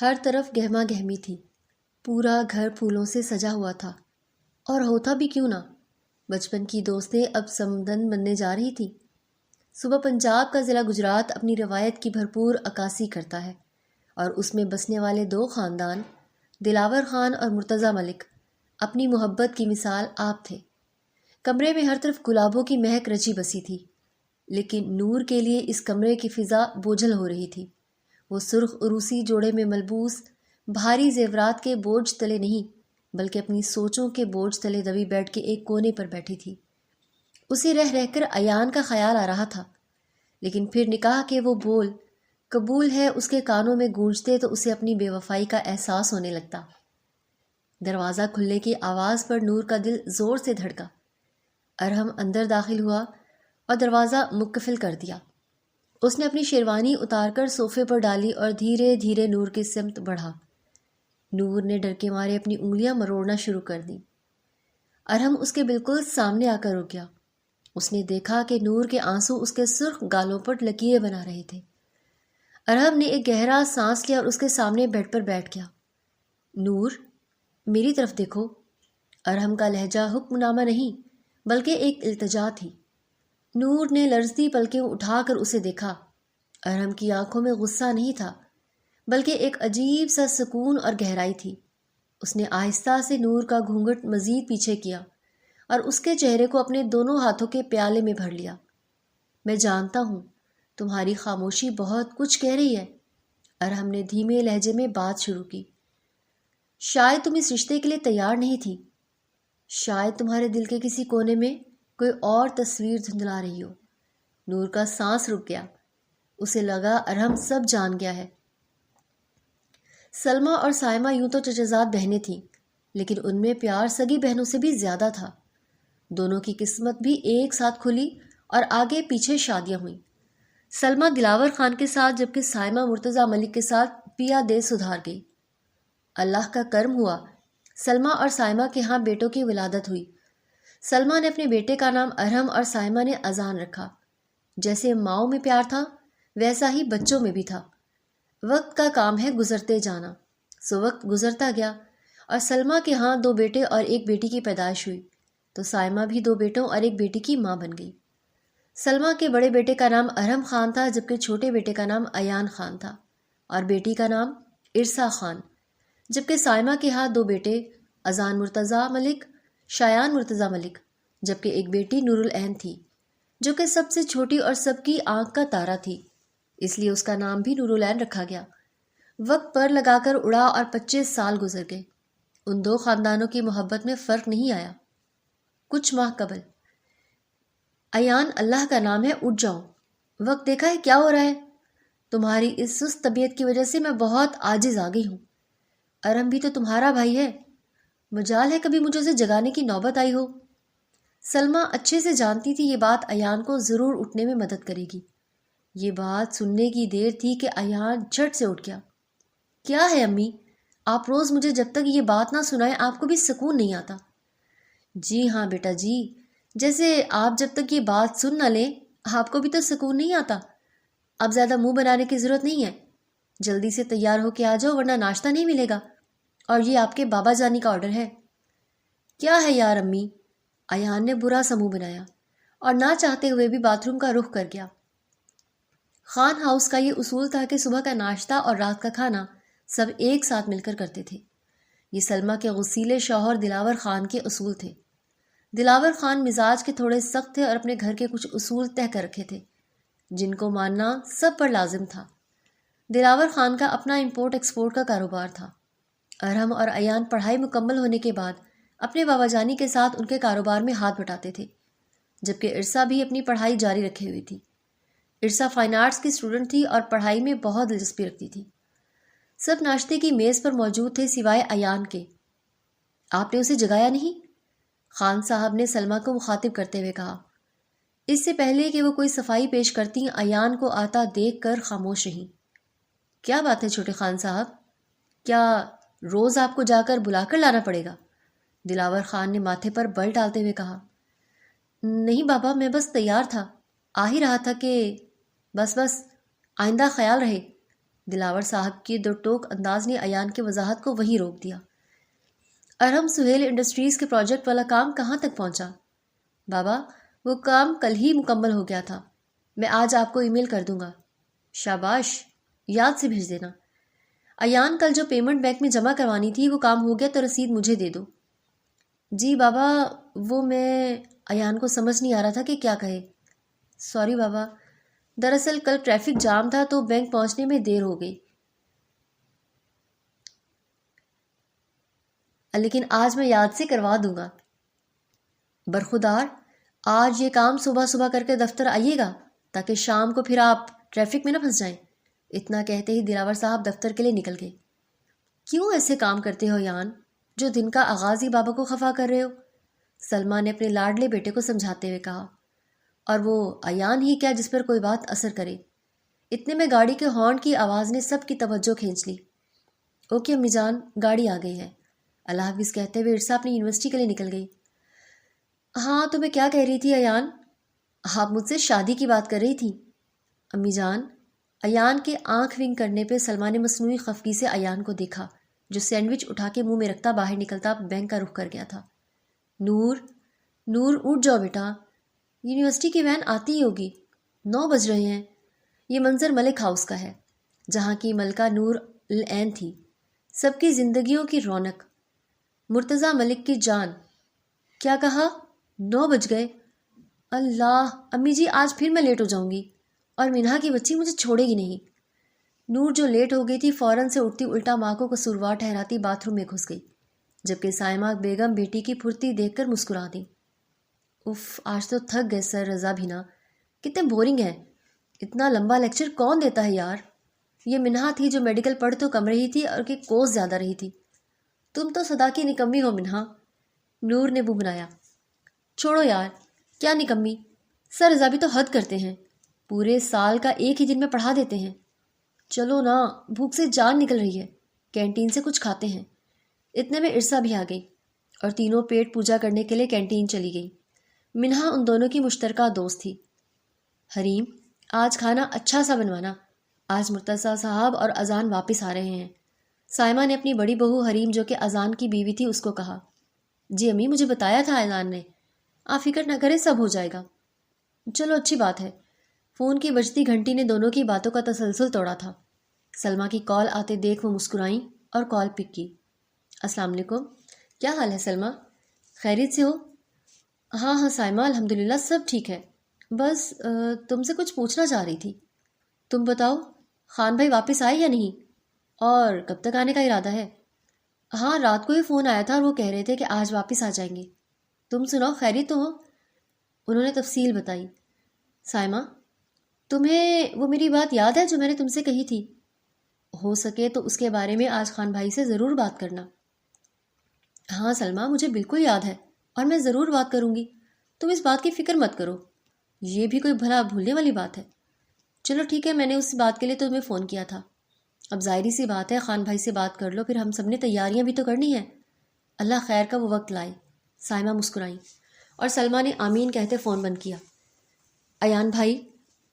ہر طرف گہما گہمی تھی، پورا گھر پھولوں سے سجا ہوا تھا، اور ہوتا بھی کیوں نہ، بچپن کی دوستیں اب سمدن بننے جا رہی تھی۔ صبح پنجاب کا ضلع گجرات اپنی روایت کی بھرپور عکاسی کرتا ہے، اور اس میں بسنے والے دو خاندان دلاور خان اور مرتضیٰ ملک اپنی محبت کی مثال آپ تھے۔ کمرے میں ہر طرف گلابوں کی مہک رچی بسی تھی، لیکن نور کے لیے اس کمرے کی فضا بوجھل ہو رہی تھی۔ وہ سرخ عروسی جوڑے میں ملبوس بھاری زیورات کے بوجھ تلے نہیں، بلکہ اپنی سوچوں کے بوجھ تلے دبی بیٹھ کے ایک کونے پر بیٹھی تھی۔ اسے رہ رہ کر ایان کا خیال آ رہا تھا، لیکن پھر نکاح کے وہ بول قبول ہے اس کے کانوں میں گونجتے تو اسے اپنی بے وفائی کا احساس ہونے لگتا۔ دروازہ کھلنے کی آواز پر نور کا دل زور سے دھڑکا۔ ارحم اندر داخل ہوا اور دروازہ مقفل کر دیا۔ اس نے اپنی شیروانی اتار کر صوفے پر ڈالی اور دھیرے دھیرے نور کی سمت بڑھا۔ نور نے ڈر کے مارے اپنی انگلیاں مروڑنا شروع کر دیں۔ ارحم اس کے بالکل سامنے آ کر رک گیا۔ اس نے دیکھا کہ نور کے آنسو اس کے سرخ گالوں پر لکیریں بنا رہے تھے۔ ارحم نے ایک گہرا سانس لیا اور اس کے سامنے بیڈ پر بیٹھ گیا۔ نور، میری طرف دیکھو۔ ارحم کا لہجہ حکم نامہ نہیں بلکہ ایک التجا تھی۔ نور نے لرزتی پلکیں اٹھا کر اسے دیکھا۔ ارحم کی آنکھوں میں غصہ نہیں تھا، بلکہ ایک عجیب سا سکون اور گہرائی تھی۔ اس نے آہستہ سے نور کا گھونگھٹ مزید پیچھے کیا اور اس کے چہرے کو اپنے دونوں ہاتھوں کے پیالے میں بھر لیا۔ میں جانتا ہوں تمہاری خاموشی بہت کچھ کہہ رہی ہے، ارحم نے دھیمے لہجے میں بات شروع کی۔ شاید تم اس رشتے کے لیے تیار نہیں تھی، شاید تمہارے دل کے کسی کونے میں کوئی اور تصویر دھندلا رہی ہو۔ نور کا سانس رک گیا۔ اسے لگا ارحم سب جان گیا ہے۔ سلمیٰ اور سائمہ یوں تو چچزاد بہنیں تھیں، لیکن ان میں پیار سگی بہنوں سے بھی زیادہ تھا۔ دونوں کی قسمت بھی ایک ساتھ کھلی اور آگے پیچھے شادیاں ہوئیں۔ سلمیٰ دلاور خان کے ساتھ، جبکہ سائمہ مرتضیٰ ملک کے ساتھ پیا دے سدھار گئی۔ اللہ کا کرم ہوا، سلمیٰ اور سائمہ کے ہاں بیٹوں کی ولادت ہوئی۔ سلمیٰ نے اپنے بیٹے کا نام ارحم اور سائمہ نے اذان رکھا۔ جیسے ماؤں میں پیار تھا، ویسا ہی بچوں میں بھی تھا۔ وقت کا کام ہے گزرتے جانا، سو وقت گزرتا گیا اور سلمیٰ کے ہاں 2 بیٹے اور 1 بیٹی کی پیدائش ہوئی، تو سائمہ بھی 2 بیٹوں اور 1 بیٹی کی ماں بن گئی۔ سلمیٰ کے بڑے بیٹے کا نام ارحم خان تھا، جبکہ چھوٹے بیٹے کا نام ایان خان تھا، اور بیٹی کا نام ارسا خان، جبکہ سائمہ کے ہاں 2 بیٹے اذان مرتضیٰ ملک، شایان مرتضیٰ ملک، جبکہ ایک بیٹی نور العین تھی، جو کہ سب سے چھوٹی اور سب کی آنکھ کا تارا تھی، اس لیے اس کا نام بھی نور العین رکھا گیا۔ وقت پر لگا کر اڑا اور 25 سال گزر گئے۔ ان 2 خاندانوں کی محبت میں فرق نہیں آیا۔ کچھ ماہ قبل، ایان، اللہ کا نام ہے، اٹھ جاؤ، وقت دیکھا ہے کیا ہو رہا ہے؟ تمہاری اس سست طبیعت کی وجہ سے میں بہت عاجز آ گئی ہوں۔ ارحم بھی تو تمہارا بھائی ہے، مجال ہے کبھی مجھے اسے جگانے کی نوبت آئی ہو۔ سلمیٰ اچھے سے جانتی تھی یہ بات ایان کو ضرور اٹھنے میں مدد کرے گی۔ یہ بات سننے کی دیر تھی کہ ایان جھٹ سے اٹھ گیا۔ کیا ہے امی، آپ روز مجھے جب تک یہ بات نہ سنائیں آپ کو بھی سکون نہیں آتا۔ جی ہاں بیٹا جی، جیسے آپ جب تک یہ بات سن نہ لیں آپ کو بھی تو سکون نہیں آتا۔ اب زیادہ منہ بنانے کی ضرورت نہیں ہے، جلدی سے تیار ہو کے آ جاؤ ورنہ ناشتہ نہیں ملے گا، اور یہ آپ کے بابا جانی کا آرڈر ہے۔ کیا ہے یار امی، ایان نے برا سا منہ بنایا اور نہ چاہتے ہوئے بھی باتھ روم کا رخ کر گیا۔ خان ہاؤس کا یہ اصول تھا کہ صبح کا ناشتہ اور رات کا کھانا سب ایک ساتھ مل کر کرتے تھے۔ یہ سلمیٰ کے غصیلے شوہر دلاور خان کے اصول تھے۔ دلاور خان مزاج کے تھوڑے سخت تھے اور اپنے گھر کے کچھ اصول طے کر رکھے تھے جن کو ماننا سب پر لازم تھا۔ دلاور خان کا اپنا امپورٹ ایکسپورٹ کا کاروبار تھا۔ ارحم اور ایان پڑھائی مکمل ہونے کے بعد اپنے بابا جانی کے ساتھ ان کے کاروبار میں ہاتھ بٹاتے تھے، جبکہ ارسا بھی اپنی پڑھائی جاری رکھے ہوئی تھی۔ ارسا فائن آرٹس کی اسٹوڈنٹ تھی اور پڑھائی میں بہت دلچسپی رکھتی تھی۔ سب ناشتے کی میز پر موجود تھے سوائے ایان کے۔ آپ نے اسے جگایا نہیں؟ خان صاحب نے سلمیٰ کو مخاطب کرتے ہوئے کہا۔ اس سے پہلے کہ وہ کوئی صفائی پیش کرتی ایان کو آتا دیکھ کر خاموش رہیں۔ کیا بات ہے چھوٹے خان صاحب، کیا روز آپ کو جا کر بلا کر لانا پڑے گا؟ دلاور خان نے ماتھے پر بل ڈالتے ہوئے کہا۔ نہیں بابا، میں بس تیار تھا، آ ہی رہا تھا کہ بس آئندہ خیال رہے۔ دلاور صاحب کی دو ٹوک انداز نے ایان کی وضاحت کو وہیں روک دیا۔ ارحم سہیل انڈسٹریز کے پروجیکٹ والا کام کہاں تک پہنچا؟ بابا وہ کام کل ہی مکمل ہو گیا تھا، میں آج آپ کو ای میل کر دوں گا۔ شاباش، یاد سے بھیج دینا۔ ایان کل جو پیمنٹ بینک میں جمع کروانی تھی وہ کام ہو گیا تو رسید مجھے دے دو۔ جی بابا، وہ میں ایان کو سمجھ نہیں آ رہا تھا کہ کیا کہے۔ سوری بابا، دراصل کل ٹریفک جام تھا تو بینک پہنچنے میں دیر ہو گئی، لیکن آج میں یاد سے کروا دوں گا۔ برخودار، آج یہ کام صبح صبح کر کے دفتر آئیے گا تاکہ شام کو پھر آپ ٹریفک میں نہ پھنس جائیں۔ اتنا کہتے ہی دلاور صاحب دفتر کے لیے نکل گئے۔ کیوں ایسے کام کرتے ہو ایان، جو دن کا آغاز ہی بابا کو خفا کر رہے ہو؟ سلمہ نے اپنے لاڈلے بیٹے کو سمجھاتے ہوئے کہا، اور وہ ایان ہی کیا جس پر کوئی بات اثر کرے۔ اتنے میں گاڑی کے ہارن کی آواز نے سب کی توجہ کھینچ لی۔ اوکے امی جان، گاڑی آ گئی ہے، اللہ حافظ کہتے ہوئے ارسا اپنی یونیورسٹی کے لیے نکل گئی۔ ہاں تو میں کیا کہہ رہی تھی ایان، آپ مجھ سے شادی کی بات کر رہی تھی؟ امی جان، ایان کے آنکھ ونگ کرنے پہ سلمہ نے مصنوعی خفگی سے ایان کو دیکھا جو سینڈوچ اٹھا کے منہ میں رکھتا باہر نکلتا بینک کا رخ کر گیا تھا۔ نور، نور اٹھ جاؤ بیٹا، یونیورسٹی کی وین آتی ہی ہوگی، 9 بج رہے ہیں۔ یہ منظر ملک ہاؤس کا ہے جہاں کی ملکہ نور العین تھی، سب کی زندگیوں کی رونق۔ مرتضیٰ ملک کی جان۔ کیا کہا؟ 9 بج گئے؟ اللہ، امی جی آج پھر میں لیٹ ہو جاؤں گی، اور منہا کی بچی مجھے چھوڑے گی نہیں۔ نور جو لیٹ ہو گئی تھی فوراً سے اٹھتی الٹا ماں کو قصوروار ٹھہراتی باتھ روم میں گھس گئی، جبکہ سائمہ بیگم بیٹی کی پھرتی دیکھ کر مسکرا دی۔ اف، آج تو تھک گئے سر رضا بھینا، کتنے بورنگ ہے، اتنا لمبا لیکچر کون دیتا ہے یار۔ یہ منہا تھی جو میڈیکل پڑھ تو کم رہی تھی اور کہ کوس زیادہ رہی تھی۔ تم تو صدا کی نکمی ہو منہا، نور نے منہ بنایا۔ چھوڑو یار، کیا نکمی، سر رضا بھی تو حد کرتے ہیں، پورے سال کا ایک ہی دن میں پڑھا دیتے ہیں۔ چلو نا، بھوک سے جان نکل رہی ہے، کینٹین سے کچھ کھاتے ہیں۔ اتنے میں ارسا بھی آ گئی اور تینوں پیٹ پوجا کرنے کے لیے کینٹین چلی گئی۔ منہا ان دونوں کی مشترکہ دوست تھی۔ حریم، آج کھانا اچھا سا بنوانا، آج مرتضیٰ صاحب اور اذان واپس آ رہے ہیں۔ سائمہ نے اپنی بڑی بہو حریم جو کہ اذان کی بیوی تھی اس کو کہا۔ جی امی، مجھے بتایا تھا اذان نے، آپ فکر نہ کریں، سب ہو جائے گا۔ چلو اچھی بات ہے۔ فون کی بجتی گھنٹی نے دونوں کی باتوں کا تسلسل توڑا تھا۔ سلمہ کی کال آتے دیکھ وہ مسکرائیں اور کال پک کی۔ السلام علیکم، کیا حال ہے سلمہ، خیریت سے ہو؟ ہاں ہاں سائمہ، الحمدللہ سب ٹھیک ہے، بس تم سے کچھ پوچھنا چاہ رہی تھی۔ تم بتاؤ، خان بھائی واپس آئے یا نہیں، اور کب تک آنے کا ارادہ ہے؟ ہاں، رات کو ہی فون آیا تھا اور وہ کہہ رہے تھے کہ آج واپس آ جائیں گے۔ تم سناؤ، خیریت تو ہو؟ انہوں نے تفصیل بتائی۔ سائمہ، تمہیں وہ میری بات یاد ہے جو میں نے تم سے کہی تھی؟ ہو سکے تو اس کے بارے میں آج خان بھائی سے ضرور بات کرنا۔ ہاں سلمہ، مجھے بالکل یاد ہے اور میں ضرور بات کروں گی، تم اس بات کی فکر مت کرو، یہ بھی کوئی بھلا بھولنے والی بات ہے۔ چلو ٹھیک ہے، میں نے اس بات کے لیے تو تمہیں فون کیا تھا۔ اب ظاہری سی بات ہے، خان بھائی سے بات کر لو، پھر ہم سب نے تیاریاں بھی تو کرنی ہیں۔ اللہ خیر کا وہ وقت لائے۔ سائمہ مسکرائیں اور سلمہ نے آمین کہتے فون بند کیا۔ ایان بھائی،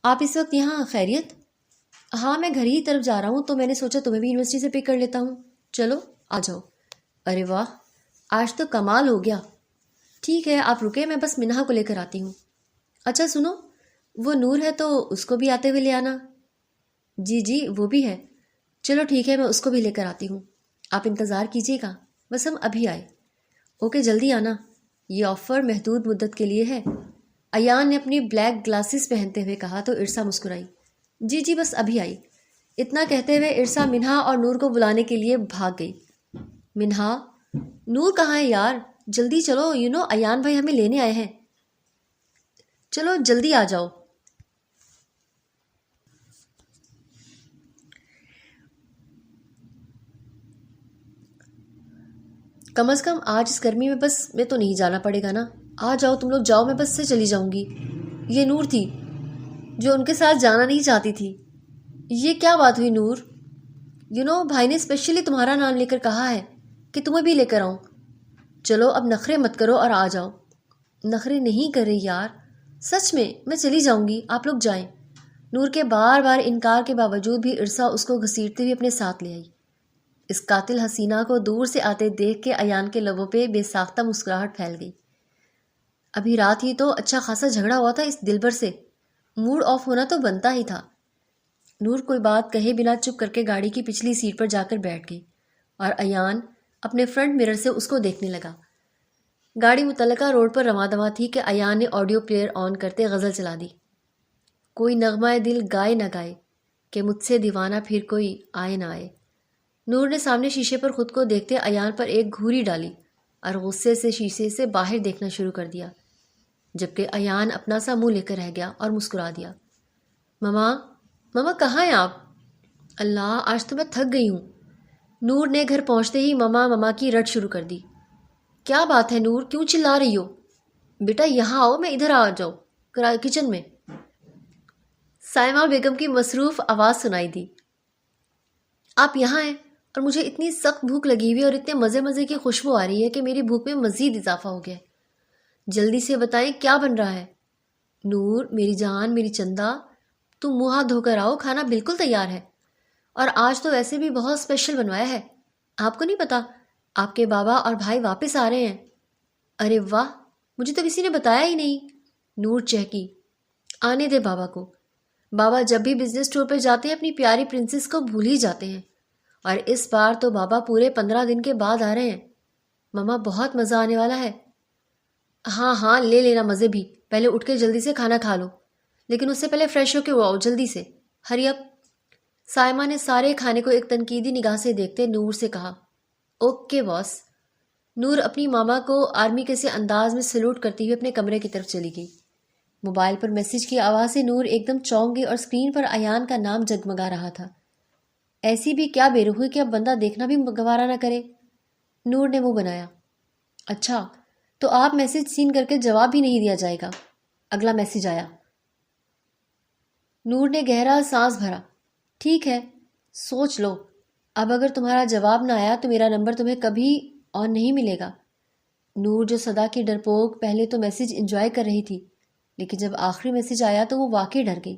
آپ اس وقت یہاں خیریت؟ ہاں، میں گھر ہی طرف جا رہا ہوں تو میں نے سوچا تمہیں بھی یونیورسٹی سے پک کر لیتا ہوں، چلو آ جاؤ۔ ارے واہ، آج تو کمال ہو گیا۔ ٹھیک ہے، آپ رکے، میں بس منہا کو لے کر آتی ہوں۔ اچھا سنو، وہ نور ہے تو اس کو بھی آتے ہوئے لے آنا۔ جی جی، وہ بھی ہے، چلو ٹھیک ہے، میں اس کو بھی لے کر آتی ہوں، آپ انتظار کیجیے گا، بس ہم ابھی آئے۔ اوکے، جلدی آنا، یہ آفر محدود مدت کے لیے ہے۔ ایان نے اپنی بلیک گلاسز پہنتے ہوئے کہا تو ارسا مسکرائی۔ جی جی، بس ابھی آئی۔ اتنا کہتے ہوئے ارسا منہا اور نور کو بلانے کے لیے بھاگ گئی۔ منہا، نور کہاں ہے یار، جلدی چلو، ایان بھائی ہمیں لینے آئے ہیں، چلو جلدی آ جاؤ۔ کم از کم آج اس گرمی میں بس میں تو نہیں جانا پڑے گا نا، آ جاؤ تم لوگ، جاؤ، میں بس سے چلی جاؤں گی۔ یہ نور تھی جو ان کے ساتھ جانا نہیں چاہتی تھی۔ یہ کیا بات ہوئی نور؟ بھائی نے اسپیشلی تمہارا نام لے کر کہا ہے کہ تمہیں بھی لے کر آؤں۔ چلو اب نخرے مت کرو اور آ جاؤ۔ نخرے نہیں کر رہی یار، سچ میں چلی جاؤں گی، آپ لوگ جائیں۔ نور کے بار بار انکار کے باوجود بھی عرصہ اس کو گھسیٹتے ہوئے اپنے ساتھ لے آئی۔ اس قاتل حسینہ کو دور سے آتے دیکھ کے ایان کے لبوں پہ بے ساختہ مسکراہٹ پھیل گئی۔ ابھی رات ہی تو اچھا خاصا جھگڑا ہوا تھا اس دلبر سے، موڈ آف ہونا تو بنتا ہی تھا۔ نور کوئی بات کہے بنا چپ کر کے گاڑی کی پچھلی سیٹ پر جا کر بیٹھ گئی اور ایان اپنے فرنٹ مرر سے اس کو دیکھنے لگا۔ گاڑی متعلقہ روڈ پر رواں دواں تھی کہ ایان نے آڈیو پلیئر آن کرتے غزل چلا دی۔ کوئی نغمہ دل گائے نہ گائے کہ مجھ سے دیوانہ پھر کوئی آئے نہ آئے۔ نور نے سامنے شیشے پر خود کو دیکھتے ایان پر ایک گھوری ڈالی اور غصے سے شیشے سے باہر دیکھنا شروع کر دیا، جبکہ ایان اپنا سا منہ لے کر رہ گیا اور مسکرا دیا۔ مما مما کہاں ہیں آپ؟ اللہ آج تو میں تھک گئی ہوں۔ نور نے گھر پہنچتے ہی مما مما کی رٹ شروع کر دی۔ کیا بات ہے نور، کیوں چلا رہی ہو؟ بیٹا یہاں آؤ، میں ادھر آ جاؤ کچن میں۔ سائمہ بیگم کی مصروف آواز سنائی دی۔ آپ یہاں ہیں اور مجھے اتنی سخت بھوک لگی ہوئی اور اتنے مزے مزے کی خوشبو آ رہی ہے کہ میری بھوک میں مزید اضافہ ہو گیا ہے۔ جلدی سے بتائیں کیا بن رہا ہے؟ نور میری جان، میری چندا، تم منہ ہاتھ دھو کر آؤ، کھانا بالکل تیار ہے، اور آج تو ویسے بھی بہت اسپیشل بنوایا ہے۔ آپ کو نہیں پتا آپ کے بابا اور بھائی واپس آ رہے ہیں؟ ارے واہ، مجھے تو کسی نے بتایا ہی نہیں۔ نور چہکی۔ آنے دے بابا کو، بابا جب بھی بزنس ٹور پہ جاتے ہیں اپنی پیاری پرنسس کو بھول ہی جاتے ہیں، اور اس بار تو بابا پورے 15 دن کے بعد آ رہے ہیں۔ مما بہت مزہ آنے والا ہے۔ ہاں ہاں لے لینا مزے بھی، پہلے اٹھ کے جلدی سے کھانا کھا لو، لیکن اس سے پہلے فریش ہو کے آؤ جلدی سے، ہری اپ۔ سائمہ نے سارے کھانے کو ایک تنقیدی نگاہ سے دیکھتے نور سے کہا۔ اوکے باس۔ نور اپنی ماما کو آرمی کے سے انداز میں سلوٹ کرتی ہوئے اپنے کمرے کی طرف چلی گئی۔ موبائل پر میسج کی آواز سے نور ایک دم چونک گئی اور اسکرین پر ایان کا نام جگمگا رہا تھا۔ ایسی بھی کیا بے روحی کہ اب بندہ دیکھنا بھی گوارا نہ کرے؟ نور نے منہ بنایا۔ اچھا تو آپ میسج سین کر کے جواب بھی نہیں دیا جائے گا؟ اگلا میسج آیا۔ نور نے گہرا سانس بھرا۔ ٹھیک ہے سوچ لو، اب اگر تمہارا جواب نہ آیا تو میرا نمبر تمہیں کبھی آن نہیں ملے گا۔ نور جو صدا کی ڈرپوک پہلے تو میسج انجوائے کر رہی تھی، لیکن جب آخری میسج آیا تو وہ واقعی ڈر گئی۔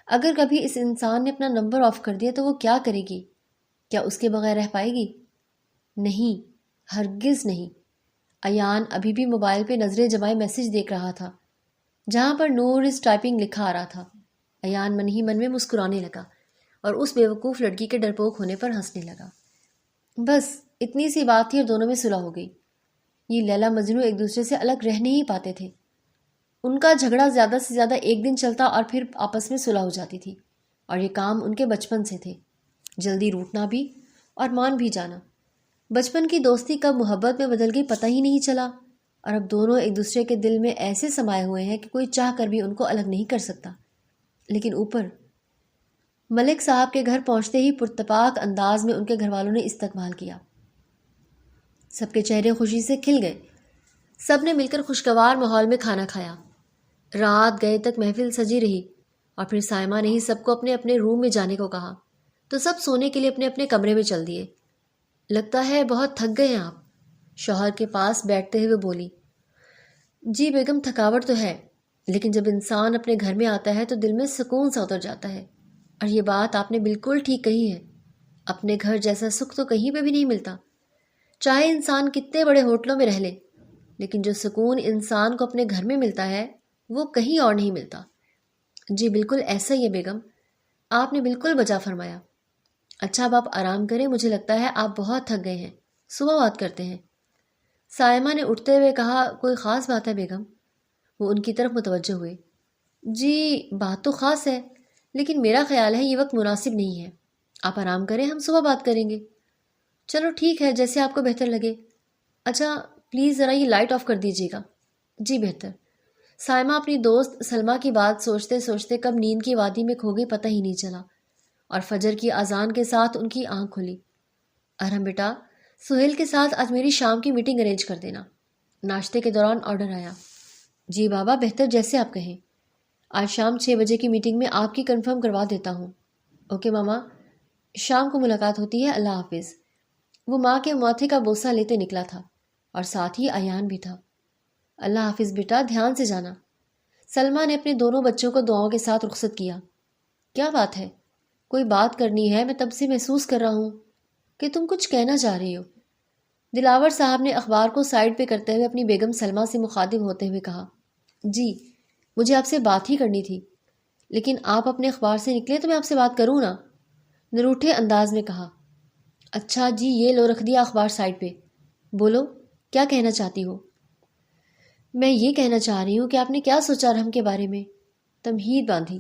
اگر کبھی اس انسان نے اپنا نمبر آف کر دیا تو وہ کیا کرے گی؟ کیا اس کے بغیر رہ پائے گی؟ نہیں، ہرگز نہیں۔ ایان ابھی بھی موبائل پہ نظریں جمائے میسج دیکھ رہا تھا جہاں پر نور اس ٹائپنگ لکھا آ رہا تھا۔ ایان من ہی من میں مسکرانے لگا اور اس بیوقوف لڑکی کے ڈرپوک ہونے پر ہنسنے لگا۔ بس اتنی سی بات تھی اور دونوں میں صلح ہو گئی۔ یہ لیلا مجنو ایک دوسرے سے الگ رہ نہیں پاتے تھے۔ ان کا جھگڑا زیادہ سے زیادہ ایک دن چلتا اور پھر آپس میں صلح ہو جاتی تھی، اور یہ کام ان کے بچپن سے تھے، جلدی روٹنا بھی اور مان بھی جانا۔ بچپن کی دوستی کب محبت میں بدل گئی پتہ ہی نہیں چلا، اور اب دونوں ایک دوسرے کے دل میں ایسے سمائے ہوئے ہیں کہ کوئی چاہ کر بھی ان کو الگ نہیں کر سکتا۔ لیکن اوپر ملک صاحب کے گھر پہنچتے ہی پرتپاک انداز میں ان کے گھر والوں نے استقبال کیا۔ سب کے چہرے خوشی سے کھل گئے، سب نے مل کر خوشگوار ماحول میں کھانا کھایا۔ رات گئے تک محفل سجی رہی، اور پھر سائمہ نے ہی سب کو اپنے اپنے روم میں جانے کو کہا تو سب سونے کے لیے اپنے اپنے کمرے میں چل دیے۔ لگتا ہے بہت تھک گئے ہیں آپ، شوہر کے پاس بیٹھتے ہوئے بولی۔ جی بیگم تھکاوٹ تو ہے، لیکن جب انسان اپنے گھر میں آتا ہے تو دل میں سکون سا اتر جاتا ہے، اور یہ بات آپ نے بالکل ٹھیک کہی ہے، اپنے گھر جیسا سکھ تو کہیں پہ بھی نہیں ملتا، چاہے انسان کتنے بڑے ہوٹلوں میں رہ لے، لیکن جو سکون انسان کو اپنے گھر میں ملتا ہے وہ کہیں اور نہیں ملتا۔ جی بالکل ایسا ہی ہے بیگم، آپ نے بالکل بجا فرمایا۔ اچھا اب آپ آرام کریں، مجھے لگتا ہے آپ بہت تھک گئے ہیں، صبح بات کرتے ہیں۔ سائمہ نے اٹھتے ہوئے کہا۔ کوئی خاص بات ہے بیگم؟ وہ ان کی طرف متوجہ ہوئے۔ جی بات تو خاص ہے، لیکن میرا خیال ہے یہ وقت مناسب نہیں ہے، آپ آرام کریں، ہم صبح بات کریں گے۔ چلو ٹھیک ہے، جیسے آپ کو بہتر لگے۔ اچھا پلیز ذرا یہ لائٹ آف کر دیجیے گا۔ جی بہتر۔ سائمہ اپنی دوست سلمہ کی بات سوچتے سوچتے کب نیند کی وادی میں کھو گئی پتہ ہی نہیں چلا، اور فجر کی اذان کے ساتھ ان کی آنکھ کھلی۔ ارحم بیٹا، سہیل کے ساتھ آج میری شام کی میٹنگ ارینج کر دینا۔ ناشتے کے دوران آرڈر آیا۔ جی بابا بہتر جیسے آپ کہیں، آج شام 6 بجے کی میٹنگ میں آپ کی کنفرم کروا دیتا ہوں۔ اوکے ماما، شام کو ملاقات ہوتی ہے، اللہ حافظ۔ وہ ماں کے ماتھے کا بوسہ لیتے نکلا تھا، اور ساتھ ہی ایان بھی تھا۔ اللہ حافظ بیٹا، دھیان سے جانا۔ سلمہ نے اپنے دونوں بچوں کو دعاؤں کے ساتھ رخصت کیا کیا بات ہے؟ کوئی بات کرنی ہے؟ میں تب سے محسوس کر رہا ہوں کہ تم کچھ کہنا چاہ رہی ہو۔ دلاور صاحب نے اخبار کو سائڈ پہ کرتے ہوئے اپنی بیگم سلمہ سے مخاطب ہوتے ہوئے کہا، جی مجھے آپ سے بات ہی کرنی تھی، لیکن آپ اپنے اخبار سے نکلے تو میں آپ سے بات کروں نا، نروٹھے انداز میں کہا۔ اچھا جی، یہ لو رکھ دیا اخبار سائڈ پہ، بولو کیا کہنا چاہتی ہو؟ میں یہ کہنا چاہ رہی ہوں کہ آپ نے کیا سوچا ارحم کے بارے میں؟ تمہید باندھی۔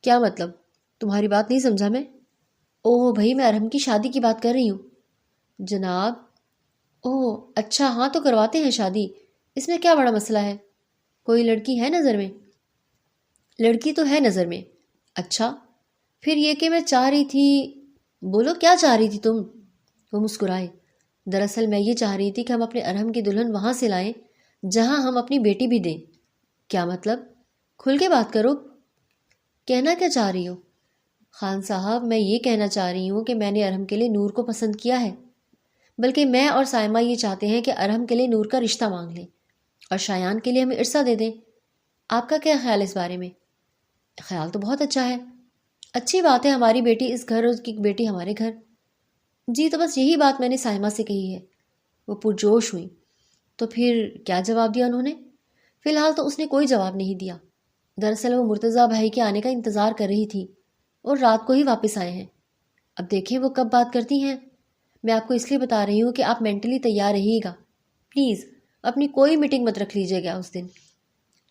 کیا مطلب؟ تمہاری بات نہیں سمجھا میں۔ اوہ بھائی، میں ارحم کی شادی کی بات کر رہی ہوں جناب۔ اوہ اچھا، ہاں تو کرواتے ہیں شادی، اس میں کیا بڑا مسئلہ ہے؟ کوئی لڑکی ہے نظر میں؟ لڑکی تو ہے نظر میں۔ اچھا، پھر یہ کہ میں چاہ رہی تھی۔ بولو کیا چاہ رہی تھی تم؟ وہ مسکرائے۔ دراصل میں یہ چاہ رہی تھی کہ ہم اپنے ارحم کی دلہن وہاں سے لائیں جہاں ہم اپنی بیٹی بھی دیں۔ کیا مطلب؟ کھل کے بات کرو، کہنا کیا چاہ رہی ہو؟ خان صاحب، میں یہ کہنا چاہ رہی ہوں کہ میں نے ارحم کے لیے نور کو پسند کیا ہے، بلکہ میں اور سائمہ یہ چاہتے ہیں کہ ارحم کے لیے نور کا رشتہ مانگ لیں اور شایان کے لیے ہمیں عرصہ دے دیں۔ آپ کا کیا خیال ہے اس بارے میں؟ خیال تو بہت اچھا ہے، اچھی بات ہے، ہماری بیٹی اس گھر اور اس کی بیٹی ہمارے گھر۔ جی تو بس یہی بات میں نے سائمہ سے کہی ہے۔ وہ پرجوش ہوئی۔ تو پھر کیا جواب دیا انہوں نے؟ فی الحال تو اس نے کوئی جواب نہیں دیا۔ دراصل وہ مرتضیٰ بھائی کے آنے کا انتظار کر رہی تھی اور رات کو ہی واپس آئے ہیں۔ اب دیکھیں وہ کب بات کرتی ہیں۔ میں آپ کو اس لیے بتا رہی ہوں کہ آپ مینٹلی تیار رہیے گا، پلیز اپنی کوئی میٹنگ مت رکھ لیجیے گا اس دن۔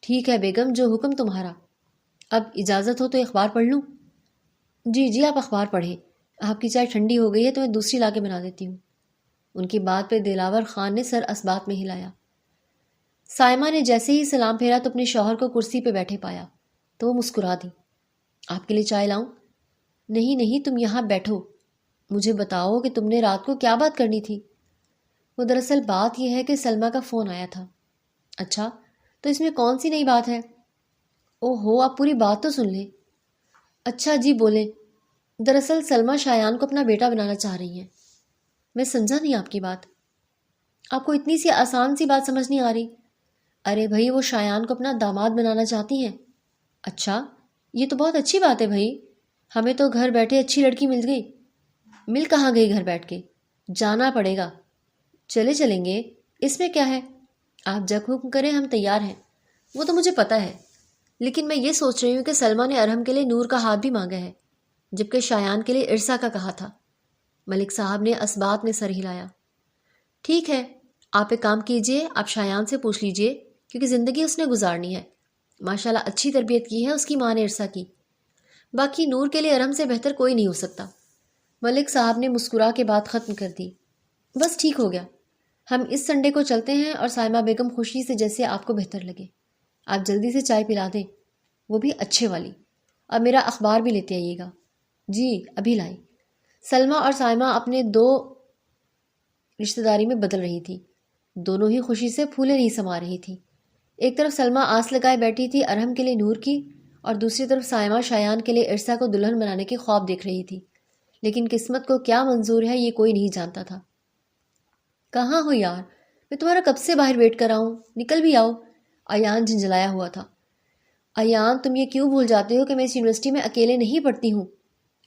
ٹھیک ہے بیگم، جو حکم تمہارا۔ اب اجازت ہو تو اخبار پڑھ لوں؟ جی جی، آپ اخبار پڑھیں، آپ کی چائے ٹھنڈی ہو گئی ہے تو میں دوسری لا کے بنا دیتی ہوں۔ ان کی بات پہ دلاور خان نے سر اسبات میں ہلایا۔ سائمہ نے جیسے ہی سلام پھیرا تو اپنے شوہر کو کرسی پہ بیٹھے پایا تو وہ مسکرا دی۔ آپ کے لیے چائے لاؤں؟ نہیں نہیں، تم یہاں بیٹھو، مجھے بتاؤ کہ تم نے رات کو کیا بات کرنی تھی؟ وہ دراصل بات یہ ہے کہ سلمہ کا فون آیا تھا۔ اچھا، تو اس میں کون سی نئی بات ہے؟ او ہو، آپ پوری بات تو سن لیں۔ اچھا جی بولیں۔ دراصل سلمہ شایان کو اپنا بیٹا بنانا چاہ رہی ہیں۔ میں سمجھا نہیں آپ کی بات۔ آپ کو اتنی سی آسان سی بات سمجھ نہیں آ رہی؟ ارے بھائی، وہ شایان کو اپنا داماد بنانا چاہتی ہیں۔ اچھا، یہ تو بہت اچھی بات ہے بھائی، ہمیں تو گھر بیٹھے اچھی لڑکی مل گئی۔ مل کہاں گئی گھر بیٹھ کے؟ جانا پڑے گا۔ چلے چلیں گے، اس میں کیا ہے؟ آپ جب حکم کریں ہم تیار ہیں۔ وہ تو مجھے پتہ ہے، لیکن میں یہ سوچ رہی ہوں کہ سلمہ نے ارحم کے لیے نور کا ہاتھ بھی مانگا ہے، جبکہ شایان کے لیے عرصہ کا کہا تھا۔ ملک صاحب نے اسبات میں سر ہلایا۔ ٹھیک ہے، آپ ایک کام کیجئے، آپ شایان سے پوچھ لیجئے، کیونکہ زندگی اس نے گزارنی ہے۔ ماشاءاللہ اچھی تربیت کی ہے اس کی ماں نے عرصہ کی۔ باقی نور کے لیے ارحم سے بہتر کوئی نہیں ہو سکتا۔ ملک صاحب نے مسکرا کے بات ختم کر دی۔ بس ٹھیک ہو گیا، ہم اس سنڈے کو چلتے ہیں اور سائمہ بیگم خوشی سے، جیسے آپ کو بہتر لگے۔ آپ جلدی سے چائے پلا دیں، وہ بھی اچھے والی۔ اب میرا اخبار بھی لیتے آئیے گا۔ جی ابھی لائی۔ سلمہ اور سائمہ اپنے دو رشتہ داری میں بدل رہی تھی، دونوں ہی خوشی سے پھولے نہیں سما رہی تھی۔ ایک طرف سلمہ آس لگائے بیٹھی تھی ارحم کے لیے نور کی، اور دوسری طرف سائمہ شایان کے لیے عرصہ کو دلہن بنانے کے خواب دیکھ رہی تھی۔ لیکن قسمت کو کیا منظور ہے یہ کوئی نہیں جانتا تھا۔ کہاں ہو یار، میں تمہارا کب سے باہر ویٹ کر رہا ہوں، نکل بھی آؤ۔ ایان جھنجھلایا ہوا تھا۔ ایان، تم یہ کیوں بھول جاتے ہو کہ میں اس یونیورسٹی میں اکیلے نہیں پڑھتی ہوں،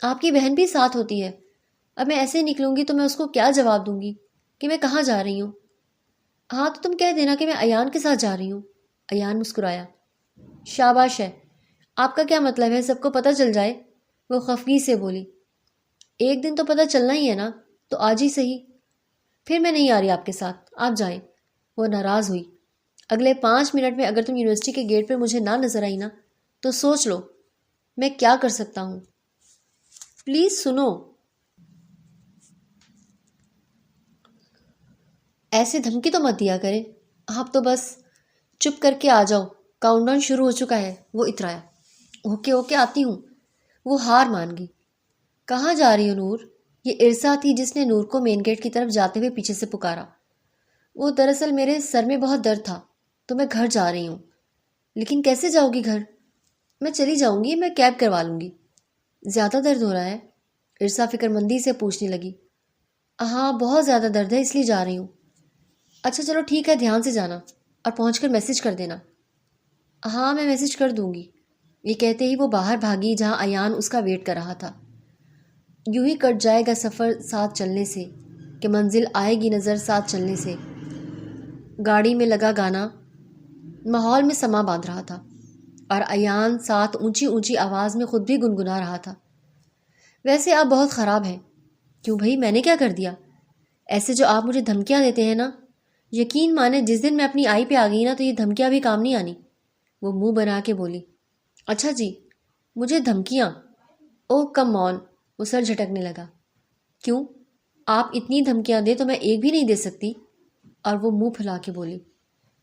آپ کی بہن بھی ساتھ ہوتی ہے۔ اب میں ایسے نکلوں گی تو میں اس کو کیا جواب دوں گی کہ میں کہاں جا رہی ہوں؟ ہاں تو تم کہہ دینا کہ میں ایان کے ساتھ جا رہی ہوں۔ ایان مسکرایا۔ شاباش ہے، آپ کا کیا مطلب ہے سب کو پتہ چل جائے؟ وہ خفگی سے بولی۔ ایک دن تو پتہ چلنا ہی ہے نا، تو آج ہی صحیح۔ پھر میں نہیں آ رہی آپ کے ساتھ، آپ جائیں۔ وہ ناراض ہوئی۔ اگلے 5 منٹ میں اگر تم یونیورسٹی کے گیٹ پہ مجھے نہ نظر آئی نا تو سوچ لو میں کیا کر سکتا ہوں۔ پلیز سنو۔ ایسے دھمکی تو مت دیا کرے، آپ تو بس چپ کر کے آ جاؤ، کاؤنٹ ڈاؤن شروع ہو چکا ہے۔ وہ اترایا۔ اوکے اوکے، آتی ہوں۔ وہ ہار مان گئی۔ کہاں جا رہی ہو نور؟ یہ عرصہ تھی جس نے نور کو مین گیٹ کی طرف جاتے ہوئے پیچھے سے پکارا۔ وہ دراصل میرے سر میں بہت درد تھا تو میں گھر جا رہی ہوں۔ لیکن کیسے جاؤ گی گھر؟ میں چلی جاؤں گی، میں کیب کروا لوں گی۔ زیادہ درد ہو رہا ہے؟ عرصہ فکر مندی سے پوچھنے لگی۔ ہاں بہت زیادہ درد ہے، اس لیے جا رہی ہوں۔ اچھا چلو ٹھیک ہے، دھیان سے جانا اور پہنچ کر میسج کر دینا۔ ہاں میں میسج کر دوں گی۔ یہ کہتے ہی وہ باہر بھاگی جہاں ایان اس کا ویٹ کر رہا تھا۔ یوں ہی کٹ جائے گا سفر ساتھ چلنے سے، کہ منزل آئے گی نظر ساتھ چلنے سے۔ گاڑی میں لگا گانا ماحول میں سما باندھ رہا تھا، اور ایان ساتھ اونچی اونچی آواز میں خود بھی گنگنا رہا تھا۔ ویسے آپ بہت خراب ہیں۔ کیوں بھائی، میں نے کیا کر دیا؟ ایسے جو آپ مجھے دھمکیاں دیتے ہیں نا، یقین مانے جس دن میں اپنی آئی پہ آ گئی نا تو یہ دھمکیاں بھی کام نہیں آنی۔ وہ منہ بنا کے بولی۔ اچھا جی، مجھے دھمکیاں؟ او کم آن، وہ سر جھٹکنے لگا۔ کیوں؟ آپ اتنی دھمکیاں دیں تو میں ایک بھی نہیں دے سکتی؟ اور وہ منہ پھلا کے بولی،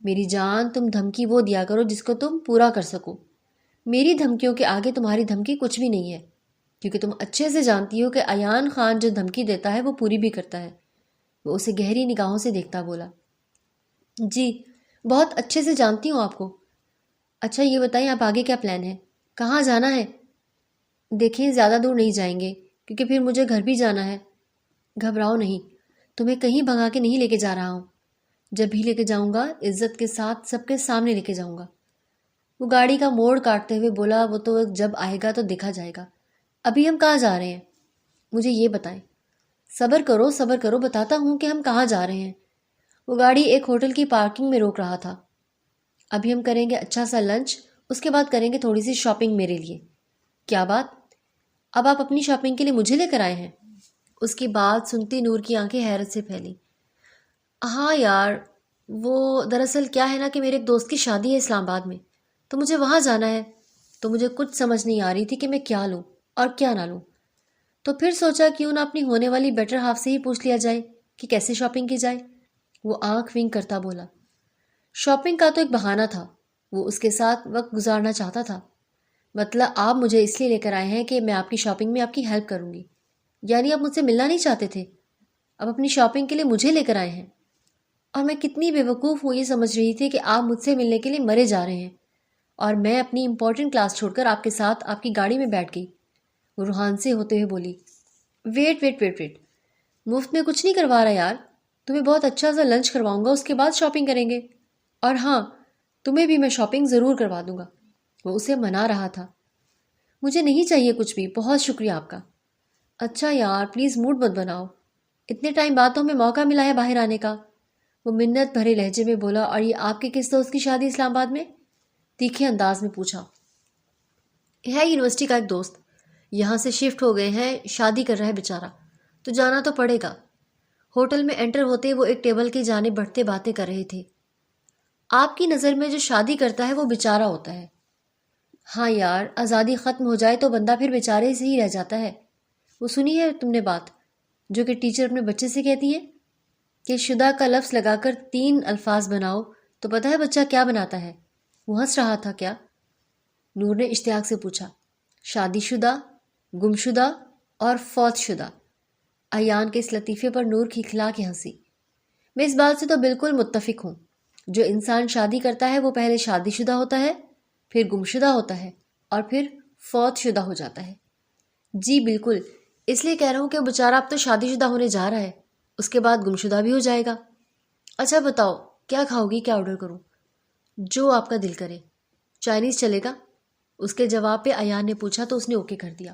میری جان، تم دھمکی وہ دیا کرو جس کو تم پورا کر سکو۔ میری دھمکیوں کے آگے تمہاری دھمکی کچھ بھی نہیں ہے، کیونکہ تم اچھے سے جانتی ہو کہ ایان خان جو دھمکی دیتا ہے وہ پوری بھی کرتا ہے۔ وہ اسے گہری نگاہوں سے دیکھتا بولا، جی بہت اچھے سے جانتی ہوں آپ کو۔ اچھا یہ بتائیں، آپ آگے کیا پلان ہے؟ کہاں جانا ہے؟ دیکھیں زیادہ دور نہیں جائیں گے، کیونکہ پھر مجھے گھر بھی جانا ہے۔ گھبراؤ نہیں، تمہیں کہیں بھگا کے نہیں لے کے جا رہا ہوں۔ جب بھی لے کے جاؤں گا عزت کے ساتھ سب کے سامنے لے کے جاؤں گا۔ وہ گاڑی کا موڑ کاٹتے ہوئے بولا، وہ تو جب آئے گا تو دیکھا جائے گا۔ ابھی ہم کہاں جا رہے ہیں؟ مجھے یہ بتائیں۔ صبر کرو، بتاتا ہوں کہ ہم کہاں جا رہے ہیں۔ وہ گاڑی ایک ہوٹل کی پارکنگ میں روک رہا تھا۔ ابھی ہم کریں گے اچھا سا لنچ، اس کے بعد کریں گے تھوڑی سی شاپنگ میرے لیے۔ کیا بات؟ اب آپ اپنی شاپنگ کے لیے مجھے لے کر آئے ہیں؟ اس کی بات سنتی نور کی آنکھیں حیرت سے پھیلی۔ ہاں یار، وہ دراصل کیا ہے نا کہ میرے ایک دوست کی شادی ہے اسلام آباد میں، تو مجھے وہاں جانا ہے۔ تو مجھے کچھ سمجھ نہیں آ رہی تھی کہ میں کیا لوں اور کیا نہ لوں، تو پھر سوچا کیوں نہ اپنی ہونے والی بیٹر ہاف سے ہی پوچھ لیا جائے کہ کیسے شاپنگ کی جائے۔ وہ آنکھ ونک کرتا بولا، شاپنگ کا تو ایک بہانہ تھا، وہ اس کے ساتھ وقت گزارنا چاہتا تھا۔ مطلب آپ مجھے اس لیے لے کر آئے ہیں کہ میں آپ کی شاپنگ میں آپ کی ہیلپ کروں گی؟ یعنی آپ مجھ سے ملنا نہیں چاہتے تھے، اب اپنی شاپنگ کے لیے مجھے لے کر آئے ہیں؟ اور میں کتنی بے وقوف ہوں یہ سمجھ رہی تھی کہ آپ مجھ سے ملنے کے لیے مرے جا رہے ہیں، اور میں اپنی امپورٹنٹ کلاس چھوڑ کر آپ کے ساتھ آپ کی گاڑی میں بیٹھ گئی۔ وہ روحان سے ہوتے ہوئے بولی، ویٹ، مفت میں کچھ نہیں کروا رہا یار، تمہیں بہت اچھا سا لنچ کرواؤں گا، اس کے بعد شاپنگ کریں گے، اور ہاں تمہیں بھی میں شاپنگ ضرور کروا دوں گا۔ وہ اسے منا رہا تھا۔ مجھے نہیں چاہیے کچھ بھی، بہت شکریہ آپ کا۔ اچھا یار پلیز موڈ مت بناؤ، اتنے ٹائم بعد تو ہمیں موقع ملا ہے باہر آنے کا، وہ منت بھرے لہجے میں بولا۔ اور یہ آپ کے کس دوست کی شادی اسلام آباد میں؟ تیکھے انداز میں پوچھا۔ ہے یونیورسٹی کا ایک دوست، یہاں سے شفٹ ہو گئے ہیں، شادی کر رہا ہے بیچارہ، تو جانا تو پڑے گا۔ ہوٹل میں انٹر ہوتے وہ ایک ٹیبل کی جانب بڑھتے باتیں کر رہے تھے۔ آپ کی نظر میں جو شادی کرتا ہے وہ بیچارہ ہوتا ہے؟ ہاں یار، آزادی ختم ہو جائے تو بندہ پھر بیچارے سے ہی رہ جاتا ہے۔ وہ سنی ہے تم نے بات جو کہ ٹیچر اپنے بچے سے کہتی ہے کہ شدہ کا لفظ لگا کر 3 الفاظ بناؤ تو پتہ ہے بچہ کیا بناتا ہے؟ وہ ہنس رہا تھا کیا؟ نور نے اشتیاق سے پوچھا۔ شادی شدہ، گم شدہ اور فوت شدہ۔ ایان کے اس لطیفے پر نور کھلکھلا کے ہنسی۔ میں اس بات سے تو بالکل متفق ہوں، جو انسان شادی کرتا ہے وہ پہلے شادی شدہ ہوتا ہے، پھر گم شدہ ہوتا ہے، اور پھر فوت شدہ ہو جاتا ہے۔ جی بالکل، اس لیے کہہ رہا ہوں کہ بیچارہ اب تو شادی شدہ ہونے جا رہا ہے، اس کے بعد گم شدہ بھی ہو جائے گا۔ اچھا بتاؤ کیا کھاؤ گی، کیا آرڈر کروں؟ جو آپ کا دل کرے۔ چائنیز چلے گا؟ اس کے جواب پہ ایان نے پوچھا تو اس نے اوکے کر دیا۔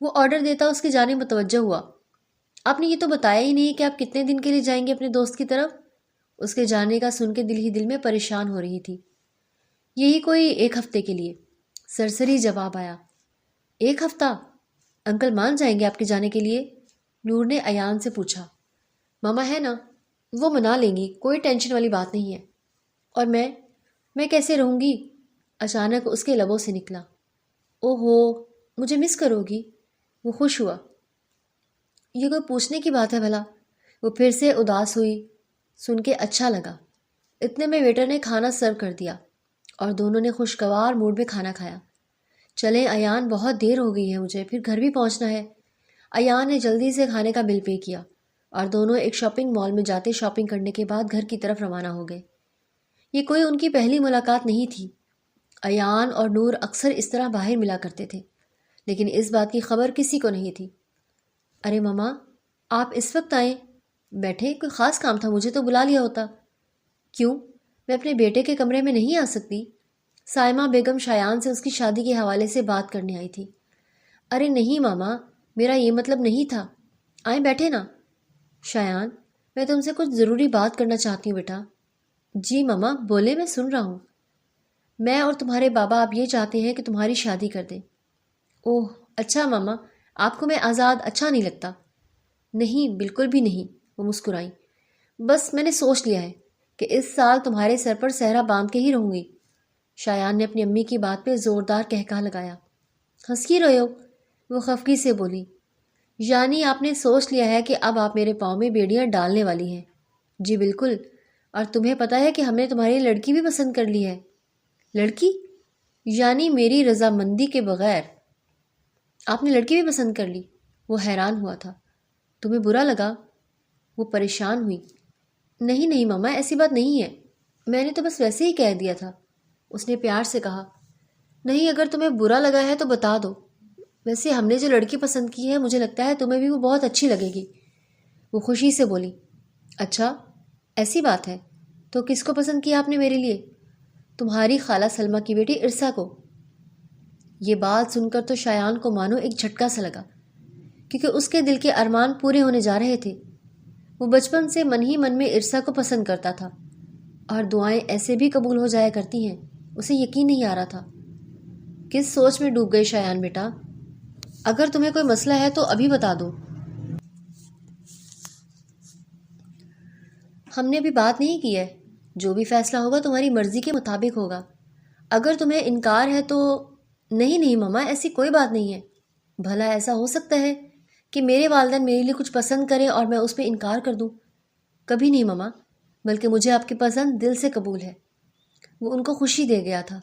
وہ آرڈر دیتا اس کی جانب متوجہ ہوا۔ آپ نے یہ تو بتایا ہی نہیں کہ آپ کتنے دن کے لیے جائیں گے اپنے دوست کی طرف؟ اس کے جانے کا سن کے دل ہی دل میں پریشان ہو رہی تھی۔ یہی کوئی 1 ہفتے کے لیے، سرسری جواب آیا۔ 1 ہفتہ؟ انکل مان جائیں گے آپ کے جانے کے لیے؟ نور نے ایان سے پوچھا۔ ماما ہے نا، وہ منا لیں گی، کوئی ٹینشن والی بات نہیں ہے۔ اور میں کیسے رہوں گی؟ اچانک اس کے لبوں سے نکلا۔ اوہو، مجھے مس کرو گی؟ وہ خوش ہوا۔ یہ کوئی پوچھنے کی بات ہے بھلا؟ وہ پھر سے اداس ہوئی۔ سن کے اچھا لگا۔ اتنے میں ویٹر نے کھانا سرو کر دیا اور دونوں نے خوشگوار موڈ میں کھانا کھایا۔ چلیں ایان، بہت دیر ہو گئی ہے، مجھے پھر گھر بھی پہنچنا ہے۔ ایان نے جلدی سے کھانے کا بل پے کیا اور دونوں ایک شاپنگ مال میں جاتے شاپنگ کرنے کے بعد گھر کی طرف روانہ ہو گئے۔ یہ کوئی ان کی پہلی ملاقات نہیں تھی۔ ایان اور نور اکثر اس طرح باہر ملا کرتے تھے، لیکن اس بات کی خبر کسی کو نہیں تھی۔ ارے ماما، آپ اس وقت آئیں؟ بیٹھے، کوئی خاص کام تھا، مجھے تو بلا لیا ہوتا۔ کیوں؟ میں اپنے بیٹے کے کمرے میں نہیں آ سکتی؟ سائمہ بیگم شایان سے اس کی شادی کے حوالے سے بات کرنے آئی تھی۔ ارے نہیں ماما، میرا یہ مطلب نہیں تھا، آئیں بیٹھے نا۔ شایان، میں تم سے کچھ ضروری بات کرنا چاہتی ہوں بیٹا۔ جی ماما بولے، میں سن رہا ہوں۔ میں اور تمہارے بابا اب یہ چاہتے ہیں کہ تمہاری شادی کر دیں۔ اوہ اچھا ماما، آپ کو میں آزاد اچھا نہیں لگتا؟ نہیں بالکل بھی نہیں، وہ مسکرائیں۔ بس میں نے سوچ لیا ہے کہ اس سال تمہارے سر پر صحرا باندھ کے ہی رہوں گی۔ شایان نے اپنی امی کی بات پہ زوردار کہکہا لگایا۔ ہنس کیوں رہے ہو؟ وہ خفگی سے بولی۔ یعنی آپ نے سوچ لیا ہے کہ اب آپ میرے پاؤں میں بیڑیاں ڈالنے والی ہیں؟ جی بالکل، اور تمہیں پتہ ہے کہ ہم نے تمہاری لڑکی بھی پسند کر لی ہے۔ لڑکی؟ یعنی میری رضامندی کے بغیر؟ آپ نے لڑکی بھی پسند کر لی؟ وہ حیران ہوا تھا۔ تمہیں برا لگا؟ وہ پریشان ہوئی۔ نہیں نہیں ماما، ایسی بات نہیں ہے، میں نے تو بس ویسے ہی کہہ دیا تھا، اس نے پیار سے کہا۔ نہیں، اگر تمہیں برا لگا ہے تو بتا دو، ویسے ہم نے جو لڑکی پسند کی ہے مجھے لگتا ہے تمہیں بھی وہ بہت اچھی لگے گی۔ وہ خوشی سے بولی۔ اچھا ایسی بات ہے، تو کس کو پسند کیا آپ نے میرے لیے؟ تمہاری خالہ سلمہ کی بیٹی ارسا کو۔ یہ بات سن کر تو شایان کو مانو ایک جھٹکا سا لگا، کیونکہ اس کے دل کے ارمان پورے ہونے جا رہے تھے۔ وہ بچپن سے من ہی من میں ارسا کو پسند کرتا تھا، اور دعائیں ایسے بھی قبول ہو جایا کرتی ہیں، اسے یقین نہیں آ رہا تھا۔ کس سوچ میں ڈوب گئے شایان بیٹا؟ اگر تمہیں کوئی مسئلہ ہے تو ابھی بتا دو۔ ہم نے ابھی بات نہیں کی ہے، جو بھی فیصلہ ہوگا تمہاری مرضی کے مطابق ہوگا۔ اگر تمہیں انکار ہے تو… نہیں نہیں ماما، ایسی کوئی بات نہیں ہے۔ بھلا ایسا ہو سکتا ہے کہ میرے والدین میرے لیے کچھ پسند کریں اور میں اس پہ انکار کر دوں؟ کبھی نہیں ماما، بلکہ مجھے آپ کی پسند دل سے قبول ہے۔ وہ ان کو خوشی دے گیا تھا۔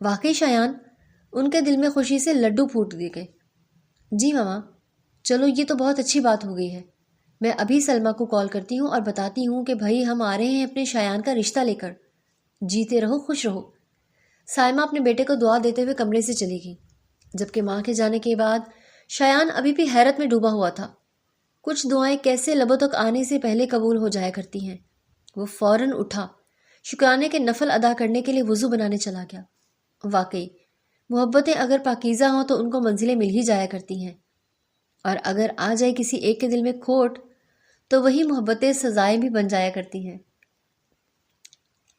واقعی شایان؟ ان کے دل میں خوشی سے لڈو پھوٹ دیے گئے۔ جی ماما، چلو یہ تو بہت اچھی بات ہو گئی ہے۔ میں ابھی سلمہ کو کال کرتی ہوں اور بتاتی ہوں کہ بھائی ہم آ رہے ہیں اپنے شایان کا رشتہ لے کر۔ جیتے رہو، خوش رہو۔ سائمہ اپنے بیٹے کو دعا دیتے ہوئے کمرے سے چلی گئی، جبکہ ماں کے جانے کے بعد شایان ابھی بھی حیرت میں ڈوبا ہوا تھا۔ کچھ دعائیں کیسے لبوں تک آنے سے پہلے قبول ہو جایا کرتی ہیں۔ وہ فوراً اٹھا، شکرانے کے نفل ادا کرنے کے لیے وضو بنانے چلا گیا۔ واقعی محبتیں اگر پاکیزہ ہوں تو ان کو منزلیں مل ہی جایا کرتی ہیں، اور اگر آ جائے کسی ایک کے دل میں کھوٹ تو وہی محبتیں سزائیں بھی بن جایا کرتی ہیں۔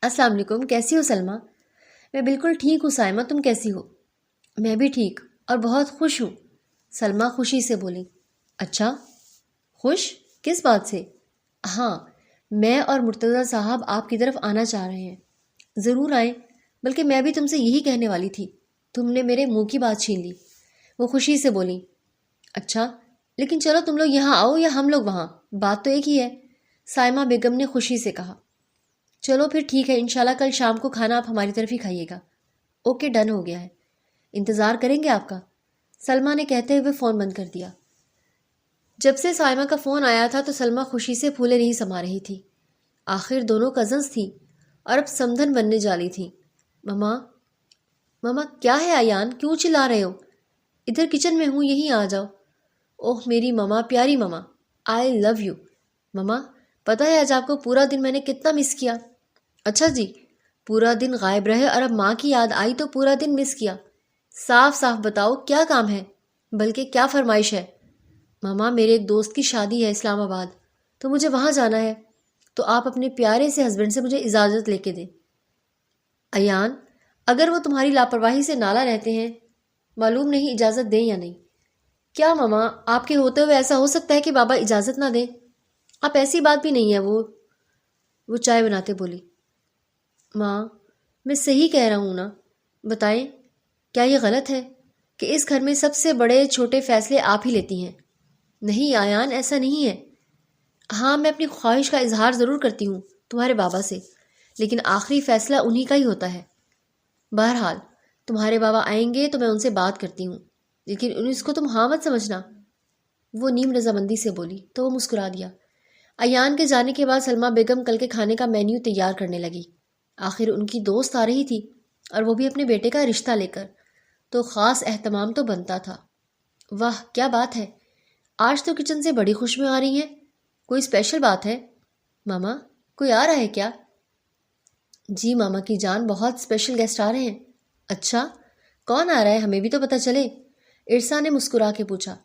السلام علیکم، کیسی ہو سلمہ؟ میں بالکل ٹھیک ہوں سائمہ، تم کیسی ہو؟ میں بھی ٹھیک اور بہت خوش ہوں، سلمہ خوشی سے بولی۔ اچھا خوش؟ کس بات سے؟ ہاں، میں اور مرتضیٰ صاحب آپ کی طرف آنا چاہ رہے ہیں۔ ضرور آئیں، بلکہ میں بھی تم سے یہی کہنے والی تھی، تم نے میرے منہ کی بات چھین لی، وہ خوشی سے بولی۔ اچھا لیکن چلو تم لوگ یہاں آؤ یا ہم لوگ وہاں، بات تو ایک ہی ہے، سائمہ بیگم نے خوشی سے کہا۔ چلو پھر ٹھیک ہے، انشاءاللہ کل شام کو کھانا آپ ہماری طرف ہی کھائیے گا۔ اوکے، ڈن ہو گیا ہے، انتظار کریں گے آپ کا، سلمہ نے کہتے ہوئے فون بند کر دیا۔ جب سے سائمہ کا فون آیا تھا تو سلمہ خوشی سے پھولے نہیں سما رہی تھی۔ آخر دونوں کزنز تھیں اور اب سمدھن بننے جالی تھیں۔ ماما ماما کیا ہے ایان، کیوں چلا رہے ہو؟ ادھر کچن میں ہوں، یہیں آ جاؤ۔ اوہ میری ماما، پیاری ماما، آئی لو یو۔ ماما پتہ ہے آج آپ کو پورا دن میں نے کتنا مس کیا؟ اچھا جی، پورا دن غائب رہے اور اب ماں کی یاد آئی تو پورا دن مس کیا؟ صاف صاف بتاؤ کیا کام ہے، بلکہ کیا فرمائش ہے؟ ماما میرے ایک دوست کی شادی ہے اسلام آباد، تو مجھے وہاں جانا ہے، تو آپ اپنے پیارے سے ہسبینڈ سے مجھے اجازت لے کے دیں۔ ایان اگر وہ تمہاری لاپرواہی سے نالا رہتے ہیں، معلوم نہیں اجازت دیں یا نہیں۔ کیا ماما، آپ کے ہوتے ہوئے ایسا ہو سکتا ہے کہ بابا اجازت نہ دیں؟ آپ ایسی بات بھی نہیں ہے۔ وہ چائے بناتے بولی۔ ماں میں صحیح کہہ رہا ہوں نا، بتائیں کیا یہ غلط ہے کہ اس گھر میں سب سے بڑے چھوٹے فیصلے آپ ہی لیتی ہیں؟ نہیں ایان، ایسا نہیں ہے۔ ہاں میں اپنی خواہش کا اظہار ضرور کرتی ہوں تمہارے بابا سے، لیکن آخری فیصلہ انہی کا ہی ہوتا ہے۔ بہرحال تمہارے بابا آئیں گے تو میں ان سے بات کرتی ہوں، لیکن اس کو تم ہاں مت سمجھنا، وہ نیم رضامندی سے بولی تو وہ مسکرا دیا۔ ایان کے جانے کے بعد سلمہ بیگم کل کے کھانے کا مینیو تیار کرنے لگی۔ آخر ان کی دوست آ رہی تھی اور وہ بھی اپنے بیٹے کا رشتہ لے کر، تو خاص اہتمام تو بنتا تھا۔ واہ کیا بات ہے، آج تو کچن سے بڑی خوشبو آ رہی ہیں، کوئی اسپیشل بات ہے؟ ماما کوئی آ رہا ہے کیا؟ جی ماما کی جان، بہت اسپیشل گیسٹ آ رہے ہیں۔ اچھا، کون آ رہا ہے؟ ہمیں بھی تو پتہ چلے، ارسا نے مسکرا کے پوچھا۔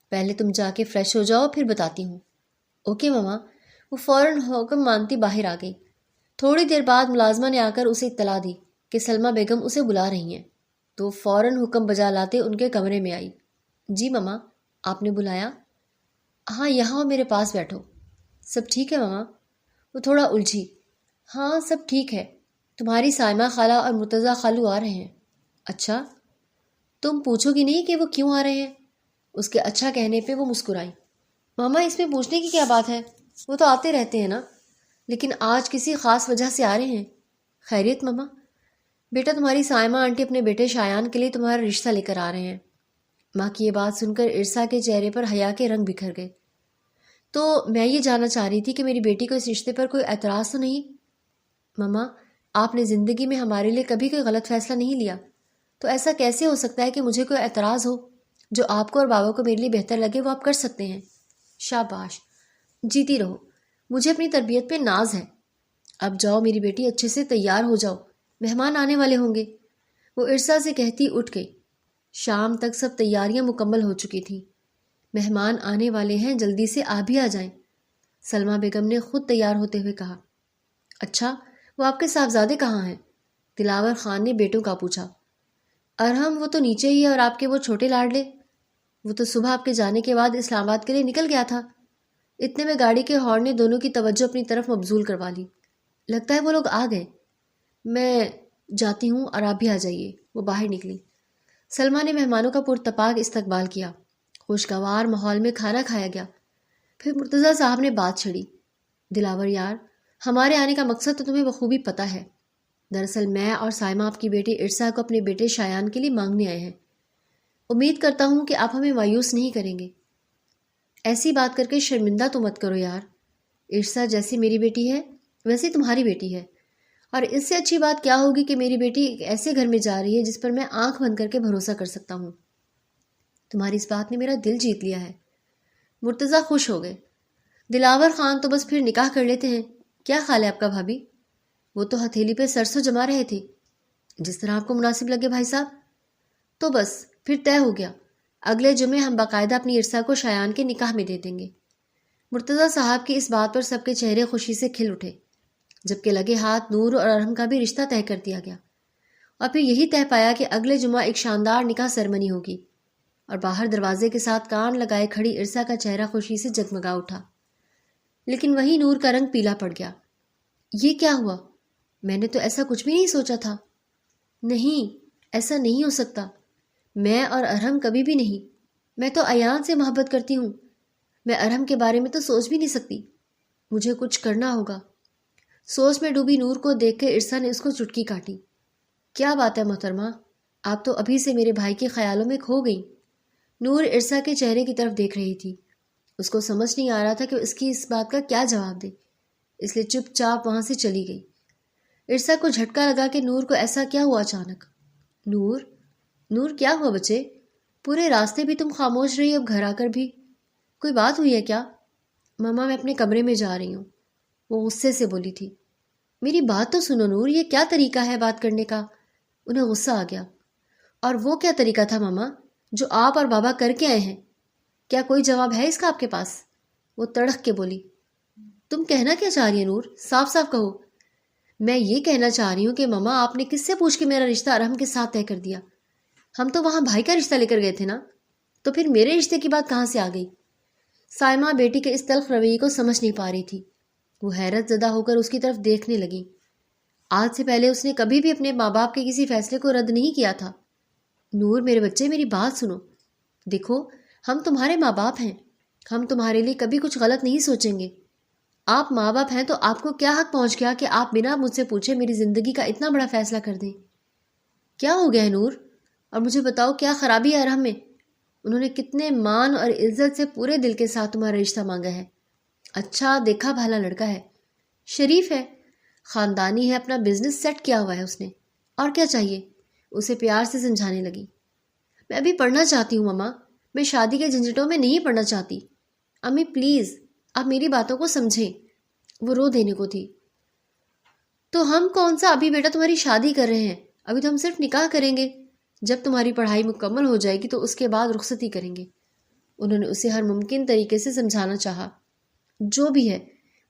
پہلے تم جا کے فریش ہو جاؤ، پھر بتاتی ہوں۔ اوکے ماما۔ وہ فوراً حکم مانتی باہر آ گئی۔ تھوڑی دیر بعد ملازمہ نے آ کر اسے اطلاع دی کہ سلمہ بیگم اسے بلا رہی ہیں، تو وہ فوراً حکم بجا لاتے ان کے کمرے میں آئی۔ جی ماما، آپ نے بلایا؟ ہاں، یہاں ہو، میرے پاس بیٹھو۔ سب ٹھیک ہے ماما؟ وہ تھوڑا الجھی۔ ہاں سب ٹھیک ہے، تمہاری سائمہ خالہ اور مرتضیٰ خالو آ رہے ہیں۔ اچھا، تم پوچھو گی نہیں کہ وہ کیوں آ رہے ہیں؟ اس کے اچھا کہنے پہ وہ مسکرائی۔ ماما اس میں پوچھنے کی کیا بات ہے، وہ تو آتے رہتے ہیں نا، لیکن آج کسی خاص وجہ سے آ رہے ہیں۔ خیریت ماما؟ بیٹا، تمہاری سائمہ آنٹی اپنے بیٹے شایان کے لیے تمہارا رشتہ لے کر آ رہے ہیں۔ ماں کی یہ بات سن کر ارسا کے چہرے پر حیا کے رنگ بکھر گئے۔ تو میں یہ جاننا چاہ رہی تھی کہ میری بیٹی کو اس رشتے پر کوئی اعتراض تو نہیں؟ ماما، آپ نے زندگی میں ہمارے لیے کبھی کوئی غلط فیصلہ نہیں لیا، تو ایسا کیسے ہو سکتا ہے کہ مجھے کوئی اعتراض ہو؟ جو آپ کو اور بابا کو میرے لیے بہتر لگے وہ آپ کر سکتے ہیں۔ شاباش، جیتی رہو، مجھے اپنی تربیت پہ ناز ہے۔ اب جاؤ میری بیٹی، اچھے سے تیار ہو جاؤ، مہمان آنے والے ہوں گے۔ وہ ارسا سے کہتی اٹھ گئی۔ شام تک سب تیاریاں مکمل ہو چکی تھیں۔ مہمان آنے والے ہیں، جلدی سے آ بھی آ جائیں، سلمہ بیگم نے خود تیار ہوتے ہوئے کہا۔ اچھا، وہ آپ کے صاحبزادے کہاں ہیں؟ دلاور خان نے بیٹوں کا پوچھا۔ ارحم، وہ تو نیچے ہی ہے، اور آپ کے وہ چھوٹے لاڈلے؟ وہ تو صبح آپ کے جانے کے بعد اسلام آباد کے لیے نکل گیا تھا۔ اتنے میں گاڑی کے ہارن نے دونوں کی توجہ اپنی طرف مبذول کروا لی۔ لگتا ہے وہ لوگ آ گئے، میں جاتی ہوں اور آپ بھی آ جائیے۔ وہ باہر نکلی۔ سلمہ نے مہمانوں کا پرتپاک استقبال کیا۔ خوشگوار ماحول میں کھانا کھایا گیا۔ پھر مرتضیٰ صاحب نے بات چھڑی۔ دلاور یار، ہمارے آنے کا مقصد تو تمہیں بخوبی پتہ ہے۔ دراصل میں اور سائمہ آپ کی بیٹی ارسا کو اپنے بیٹے شایان کے لیے مانگنے آئے ہیں۔ امید کرتا ہوں کہ آپ ہمیں مایوس نہیں کریں گے۔ ایسی بات کر کے شرمندہ تو مت کرو یار، ارسا جیسی میری بیٹی ہے ویسی تمہاری بیٹی ہے، اور اس سے اچھی بات کیا ہوگی کہ میری بیٹی ایک ایسے گھر میں جا رہی ہے جس پر میں آنکھ بند کر کے بھروسہ کر سکتا ہوں۔ تمہاری اس بات نے میرا دل جیت لیا ہے۔ مرتضیٰ خوش ہو گئے۔ دلاور خان تو بس پھر نکاح کر لیتے ہیں۔ کیا خیال ہے آپ کا بھابھی؟ وہ تو ہتھیلی پہ سرسوں جما رہے تھے۔ جس طرح آپ کو مناسب لگے بھائی صاحب۔ تو بس پھر طے ہو گیا، اگلے جمعے ہم باقاعدہ اپنی ارسا کو شایان کے نکاح میں دے دیں گے۔ مرتضیٰ صاحب کی اس بات پر سب کے چہرے خوشی سے کھل اٹھے، جبکہ لگے ہاتھ نور اور ارحم کا بھی رشتہ طے کر دیا گیا، اور پھر یہی طے پایا کہ اگلے جمعہ ایک شاندار نکاح سرمنی ہوگی، اور باہر دروازے کے ساتھ کان لگائے کھڑی ارسا کا چہرہ خوشی سے جگمگا اٹھا۔ لیکن وہی نور کا رنگ پیلا پڑ گیا۔ یہ کیا ہوا؟ میں نے تو ایسا کچھ بھی نہیں سوچا تھا۔ نہیں، ایسا نہیں ہو سکتا، میں اور ارحم کبھی بھی نہیں۔ میں تو ایان سے محبت کرتی ہوں، میں ارحم کے بارے میں تو سوچ بھی نہیں سکتی۔ مجھے کچھ کرنا ہوگا۔ سوچ میں ڈوبی نور کو دیکھ کے ارسا نے اس کو چٹکی کاٹی۔ کیا بات ہے محترمہ، آپ تو ابھی سے میرے بھائی کے خیالوں میں کھو گئی۔ نور ارسا کے چہرے کی طرف دیکھ رہی تھی۔ اس کو سمجھ نہیں آ رہا تھا کہ اس کی اس بات کا کیا جواب دے، اس لیے چپ چاپ وہاں سے چلی گئی۔ ارسا کو جھٹکا لگا کہ نور کو ایسا کیا ہوا اچانک۔ نور، نور کیا ہوا بچے؟ پورے راستے بھی تم خاموش رہی، اب گھر آ کر بھی؟ کوئی بات ہوئی ہے کیا؟ ماما میں اپنے کمرے میں جا رہی ہوں، وہ غصے سے بولی تھی۔ میری بات تو سنو نور، یہ کیا طریقہ ہے بات کرنے کا؟ انہیں غصہ آ گیا۔ اور وہ کیا طریقہ تھا ماما جو آپ اور بابا کر کے آئے ہیں؟ کیا کوئی جواب ہے اس کا آپ کے پاس؟ وہ تڑخ کے بولی۔ تم کہنا کیا چاہ رہی ہیں نور؟ صاف صاف کہو۔ میں یہ کہنا چاہ رہی ہوں کہ ماما آپ نے کس سے پوچھ کے میرا رشتہ ارحم کے ساتھ طے کر دیا؟ ہم تو وہاں بھائی کا رشتہ لے کر گئے تھے نا، تو پھر میرے رشتے کی بات کہاں سے آ گئی؟ سائمہ بیٹی کے اس تلخ رویے کو سمجھ نہیں پا رہی تھی۔ وہ حیرت زدہ ہو کر اس کی طرف دیکھنے لگی۔ آج سے پہلے اس نے کبھی بھی اپنے ماں باپ کے کسی فیصلے کو رد نہیں کیا تھا۔ نور میرے بچے، میری بات سنو۔ دیکھو، ہم تمہارے ماں باپ ہیں، ہم تمہارے لیے کبھی کچھ غلط نہیں سوچیں گے۔ آپ ماں باپ ہیں تو آپ کو کیا حق پہنچ گیا کہ آپ بنا مجھ سے پوچھے میری زندگی کا اتنا بڑا فیصلہ کر دیں؟ کیا ہو گیا ہے نور؟ اور مجھے بتاؤ، کیا خرابی ہے ارحم میں؟ انہوں نے کتنے مان اور عزت سے پورے دل کے ساتھ تمہارا رشتہ مانگا ہے۔ اچھا دیکھا بھالا لڑکا ہے، شریف ہے، خاندانی ہے، اپنا بزنس سیٹ کیا ہوا ہے اس نے، اور کیا چاہیے؟ اسے پیار سے سمجھانے لگی۔ میں ابھی پڑھنا چاہتی ہوں ماما، میں شادی کے جھنجھٹوں میں نہیں پڑھنا چاہتی۔ امی پلیز، آپ میری باتوں کو سمجھیں۔ وہ رو دینے کو تھی۔ تو ہم کون سا ابھی بیٹا تمہاری شادی کر رہے ہیں، ابھی تو ہم صرف نکاح کریں گے، جب تمہاری پڑھائی مکمل ہو جائے گی تو اس کے بعد رخصتی کریں گے۔ انہوں نے اسے ہر ممکن طریقے سے سمجھانا چاہا۔ جو بھی ہے،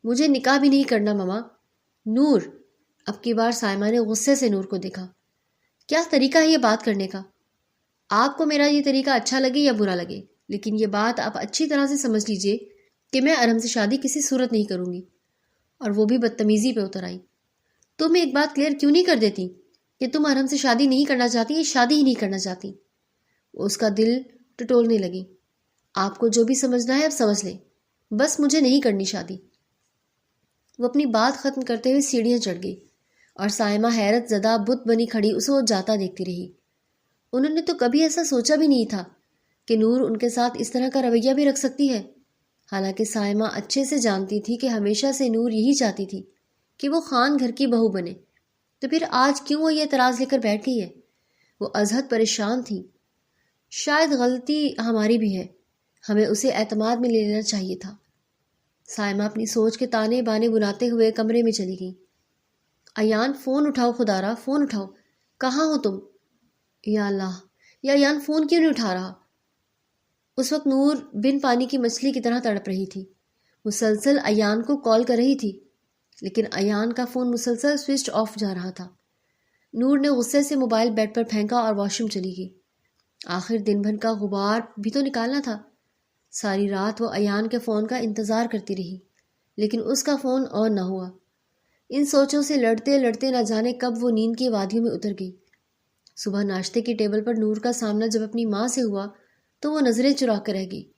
مجھے نکاح بھی نہیں کرنا ماما۔ نور، اب کی بار سائمہ نے غصے سے نور کو دیکھا۔ کیا طریقہ ہے یہ بات کرنے کا؟ آپ کو میرا یہ طریقہ اچھا لگے یا برا لگے، لیکن یہ بات آپ اچھی طرح سے سمجھ لیجئے کہ میں ارحم سے شادی کسی صورت نہیں کروں گی۔ اور وہ بھی بدتمیزی پہ اتر آئی۔ تم ایک بات کلیئر کیوں نہیں کر دیتی کہ تم ارحم سے شادی نہیں کرنا چاہتی یا شادی ہی نہیں کرنا چاہتی؟ وہ اس کا دل ٹٹولنے لگی۔ آپ کو جو بھی سمجھنا ہے اب سمجھ لیں، بس مجھے نہیں کرنی شادی۔ وہ اپنی بات ختم کرتے ہوئے سیڑھیاں چڑھ گئی اور سائمہ حیرت زدہ بت بنی کھڑی اسے وہ جاتا دیکھتی رہی۔ انہوں نے تو کبھی ایسا سوچا بھی نہیں تھا کہ نور ان کے ساتھ اس طرح کا رویہ بھی رکھ سکتی ہے، حالانکہ سائمہ اچھے سے جانتی تھی کہ ہمیشہ سے نور یہی چاہتی تھی کہ وہ خان گھر کی بہو بنے، تو پھر آج کیوں وہ یہ اعتراض لے کر بیٹھ گئی ہے؟ وہ ازحد پریشان تھی۔ شاید غلطی ہماری بھی ہے، ہمیں اسے اعتماد میں لے لینا چاہیے تھا۔ سائمہ اپنی سوچ کے تانے بانے بناتے ہوئے کمرے میں چلی گئی۔ ایان، فون اٹھاؤ، خدارا فون اٹھاؤ، کہاں ہو تم؟ یا اللہ، یا ایان فون کیوں نہیں اٹھا رہا؟ اس وقت نور بن پانی کی مچھلی کی طرح تڑپ رہی تھی، مسلسل ایان کو کال کر رہی تھی، لیکن ایان کا فون مسلسل سوئچ آف جا رہا تھا۔ نور نے غصے سے موبائل بیڈ پر پھینکا اور واش روم چلی گئی۔ آخر دن بھر کا غبار بھی تو نکالنا تھا۔ ساری رات وہ ایان کے فون کا انتظار کرتی رہی، لیکن اس کا فون آن نہ ہوا۔ ان سوچوں سے لڑتے لڑتے نہ جانے کب وہ نیند کی وادیوں میں اتر گئی۔ صبح ناشتے کی ٹیبل پر نور کا سامنا جب اپنی ماں سے ہوا تو وہ نظریں چرا کر رہ گئی۔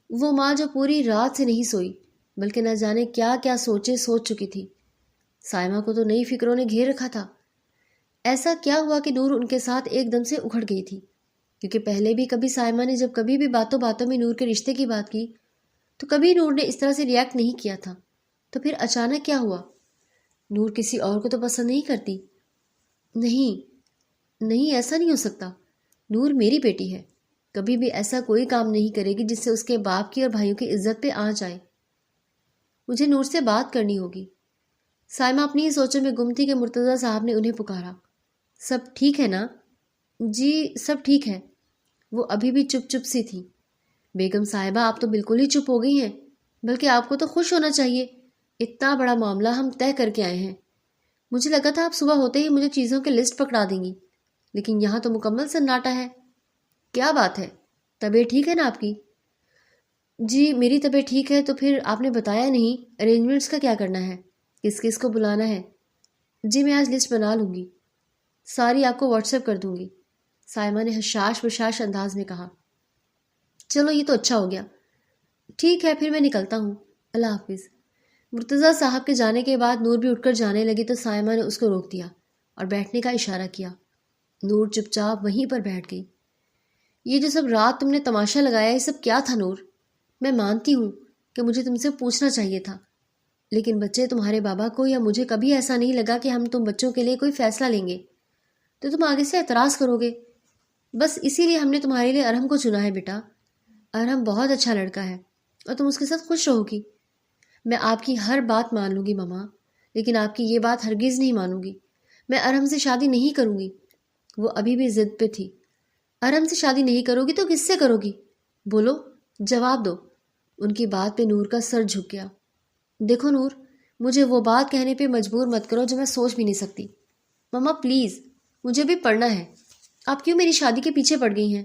وہ ماں جو پوری رات سے نہیں سوئی، بلکہ نہ جانے کیا کیا سوچ چکی تھی۔ سائمہ کو تو نئی فکروں نے گھیر رکھا تھا۔ ایسا کیا ہوا کہ نور ان کے ساتھ ایک دم سے اکھڑ گئی تھی؟ کیونکہ پہلے بھی کبھی سائمہ نے جب کبھی بھی باتوں باتوں میں نور کے رشتے کی بات کی تو کبھی نور نے اس طرح سے ریاکٹ نہیں کیا تھا، تو پھر اچانک کیا ہوا؟ نور کسی اور کو تو پسند نہیں کرتی۔ نہیں، ایسا نہیں ہو سکتا۔ نور میری بیٹی ہے، کبھی بھی ایسا کوئی کام نہیں کرے گی جس سے اس کے باپ کی اور بھائیوں کی عزت پہ آ جائے۔ مجھے نور سے بات کرنی ہوگی۔ سائمہ اپنی ہی سوچوں میں گم تھی کہ مرتضیٰ صاحب نے انہیں پکارا۔ سب ٹھیک ہے نا؟ جی سب ٹھیک ہے۔ وہ ابھی بھی چپ چپ سی تھی۔ بیگم صاحبہ، آپ تو بالکل ہی چپ ہو گئی ہیں، بلکہ آپ کو تو خوش ہونا چاہیے، اتنا بڑا معاملہ ہم طے کر کے آئے ہیں۔ مجھے لگا تھا آپ صبح ہوتے ہی مجھے چیزوں کی لسٹ پکڑا دیں گی، لیکن یہاں تو مکمل سناٹا ہے۔ کیا بات ہے؟ طبیعت ٹھیک ہے نا آپ کی؟ جی میری طبیعت ٹھیک ہے۔ تو پھر آپ نے بتایا نہیں، ارینجمنٹس کا کیا کرنا ہے؟ کس کس کو بلانا ہے؟ جی میں آج لسٹ بنا لوں گی، ساری آپ کو واٹس ایپ کر دوں گی، سائمہ نے حشاش بشاش انداز میں کہا۔ چلو یہ تو اچھا ہو گیا، ٹھیک ہے پھر میں نکلتا ہوں، اللہ حافظ۔ مرتضیٰ صاحب کے جانے کے بعد نور بھی اٹھ کر جانے لگی تو سائمہ نے اس کو روک دیا اور بیٹھنے کا اشارہ کیا۔ نور چپ چاپ وہیں پر بیٹھ گئی۔ یہ جو سب رات تم نے تماشا لگایا، یہ سب کیا تھا نور؟ میں مانتی ہوں کہ مجھے تم سے پوچھنا چاہیے تھا، لیکن بچے تمہارے بابا کو یا مجھے کبھی ایسا نہیں لگا کہ ہم تم بچوں کے لیے کوئی فیصلہ لیں گے تو تم آگے سے اعتراض کرو گے۔ بس اسی لیے ہم نے تمہارے لیے ارحم کو چنا ہے بیٹا۔ ارحم بہت اچھا لڑکا ہے اور تم اس کے ساتھ خوش رہو گی۔ میں آپ کی ہر بات مان لوں گی ماما، لیکن آپ کی یہ بات ہرگز نہیں مانوں گی۔ میں ارحم سے شادی نہیں کروں گی۔ وہ ابھی بھی ضد پہ تھی۔ ارحم سے شادی نہیں کرو گی تو کس سے کرو گی؟ بولو، جواب دو۔ ان کی بات پہ نور کا سر جھک گیا۔ دیکھو نور، مجھے وہ بات کہنے پہ مجبور مت کرو جو میں سوچ بھی نہیں سکتی۔ ماما پلیز، مجھے بھی پڑھنا ہے۔ آپ کیوں میری شادی کے پیچھے پڑ گئی ہیں؟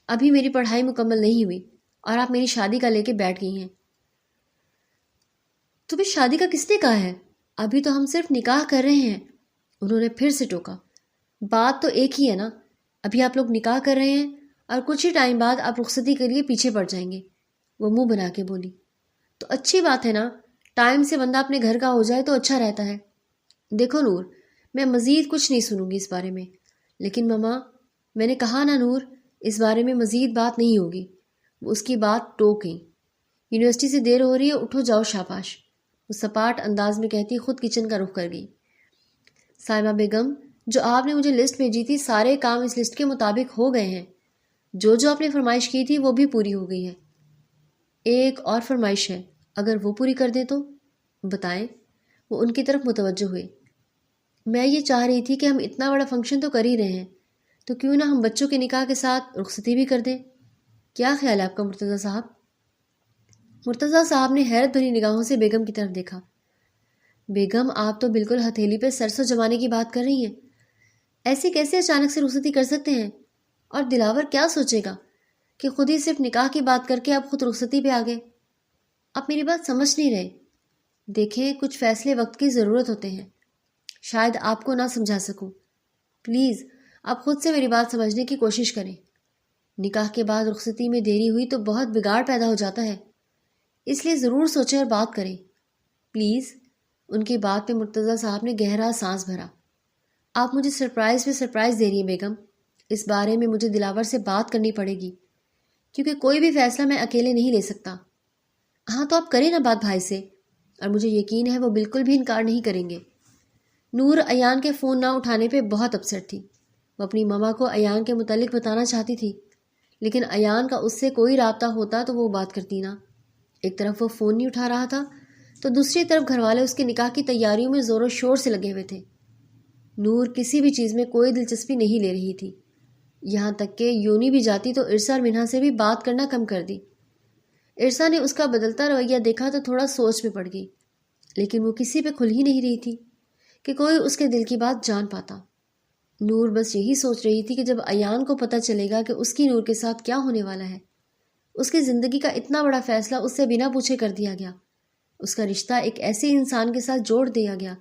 ابھی میری پڑھائی مکمل نہیں ہوئی اور آپ میری شادی کا لے کے بیٹھ گئی ہیں۔ تو پھر شادی کا کس نے کہا ہے؟ ابھی تو ہم صرف نکاح کر رہے ہیں۔ انہوں نے پھر سے ٹوکا۔ بات تو ایک ہی ہے نا، ابھی آپ لوگ نکاح کر رہے ہیں اور کچھ ہی ٹائم بعد آپ رخصتی کے لیے پیچھے پڑ جائیں گے۔ وہ منہ بنا کے بولی۔ تو اچھی بات ہے نا، ٹائم سے بندہ اپنے گھر کا ہو جائے تو اچھا رہتا ہے۔ دیکھو نور، میں مزید کچھ نہیں سنوں گی اس بارے میں، لیکن ماما میں نے کہا نا نور، اس بارے میں مزید بات نہیں ہوگی۔ وہ اس کی بات ٹوک گئی۔ یونیورسٹی سے دیر ہو رہی ہے، اٹھو جاؤ شاباش، وہ سپاٹ انداز میں کہتی خود کچن کا رخ کر گئی۔ سائمہ بیگم، جو آپ نے مجھے لسٹ بھیجی تھی سارے کام اس لسٹ کے مطابق ہو گئے ہیں۔ جو آپ نے فرمائش کی تھی وہ بھی پوری ہو گئی ہے۔ ایک اور فرمائش ہے، اگر وہ پوری کر دیں تو؟ بتائیں۔ وہ ان کی طرف متوجہ ہوئے۔ میں یہ چاہ رہی تھی کہ ہم اتنا بڑا فنکشن تو کر ہی رہے ہیں، تو کیوں نہ ہم بچوں کے نکاح کے ساتھ رخصتی بھی کر دیں؟ کیا خیال ہے آپ کا مرتضیٰ صاحب؟ مرتضیٰ صاحب نے حیرت بھری نگاہوں سے بیگم کی طرف دیکھا۔ بیگم، آپ تو بالکل ہتھیلی پہ سرسوں جمانے کی بات کر رہی ہیں۔ ایسے کیسے اچانک سے رخصتی کر سکتے ہیں؟ اور دلاور کیا سوچے گا کہ خود ہی صرف نکاح کی بات کر کے آپ خود رخصتی پہ آ گئے؟ آپ میری بات سمجھ نہیں رہے۔ دیکھیں، کچھ فیصلے وقت کی ضرورت ہوتے ہیں، شاید آپ کو نہ سمجھا سکوں۔ پلیز آپ خود سے میری بات سمجھنے کی کوشش کریں۔ نکاح کے بعد رخصتی میں دیری ہوئی تو بہت بگاڑ پیدا ہو جاتا ہے، اس لیے ضرور سوچیں اور بات کریں پلیز۔ ان کی بات پہ مرتضیٰ صاحب نے گہرا سانس بھرا۔ آپ مجھے سرپرائز پہ سرپرائز دے رہی ہیں بیگم۔ اس بارے میں مجھے دلاور سے بات کرنی پڑے گی، کیونکہ کوئی بھی فیصلہ میں اکیلے نہیں لے سکتا۔ ہاں تو آپ کریں نا بات بھائی سے، اور مجھے یقین ہے وہ بالکل بھی انکار نہیں کریں گے۔ نور ایان کے فون نہ اٹھانے پہ بہت اپسیٹ تھی۔ وہ اپنی ماما کو ایان کے متعلق بتانا چاہتی تھی، لیکن ایان کا اس سے کوئی رابطہ ہوتا تو وہ بات کرتی نہ۔ ایک طرف وہ فون نہیں اٹھا رہا تھا تو دوسری طرف گھر والے اس کے نکاح کی تیاریوں میں زور و شور سے لگے ہوئے تھے۔ نور کسی بھی چیز میں کوئی دلچسپی نہیں لے رہی تھی، یہاں تک کہ یونی بھی جاتی تو ارسا اور منہا سے بھی بات کرنا کم کر دی۔ ارسا نے اس کا بدلتا رویہ دیکھا تو تھوڑا سوچ میں پڑ گئی، لیکن وہ کسی پہ کھل ہی نہیں رہی تھی کہ کوئی اس کے دل کی بات جان پاتا۔ نور بس یہی سوچ رہی تھی کہ جب ایان کو پتہ چلے گا کہ اس کی نور کے ساتھ کیا ہونے والا ہے، اس کی زندگی کا اتنا بڑا فیصلہ اس سے بنا پوچھے کر دیا گیا، اس کا رشتہ ایک ایسے انسان کے ساتھ جوڑ دیا گیا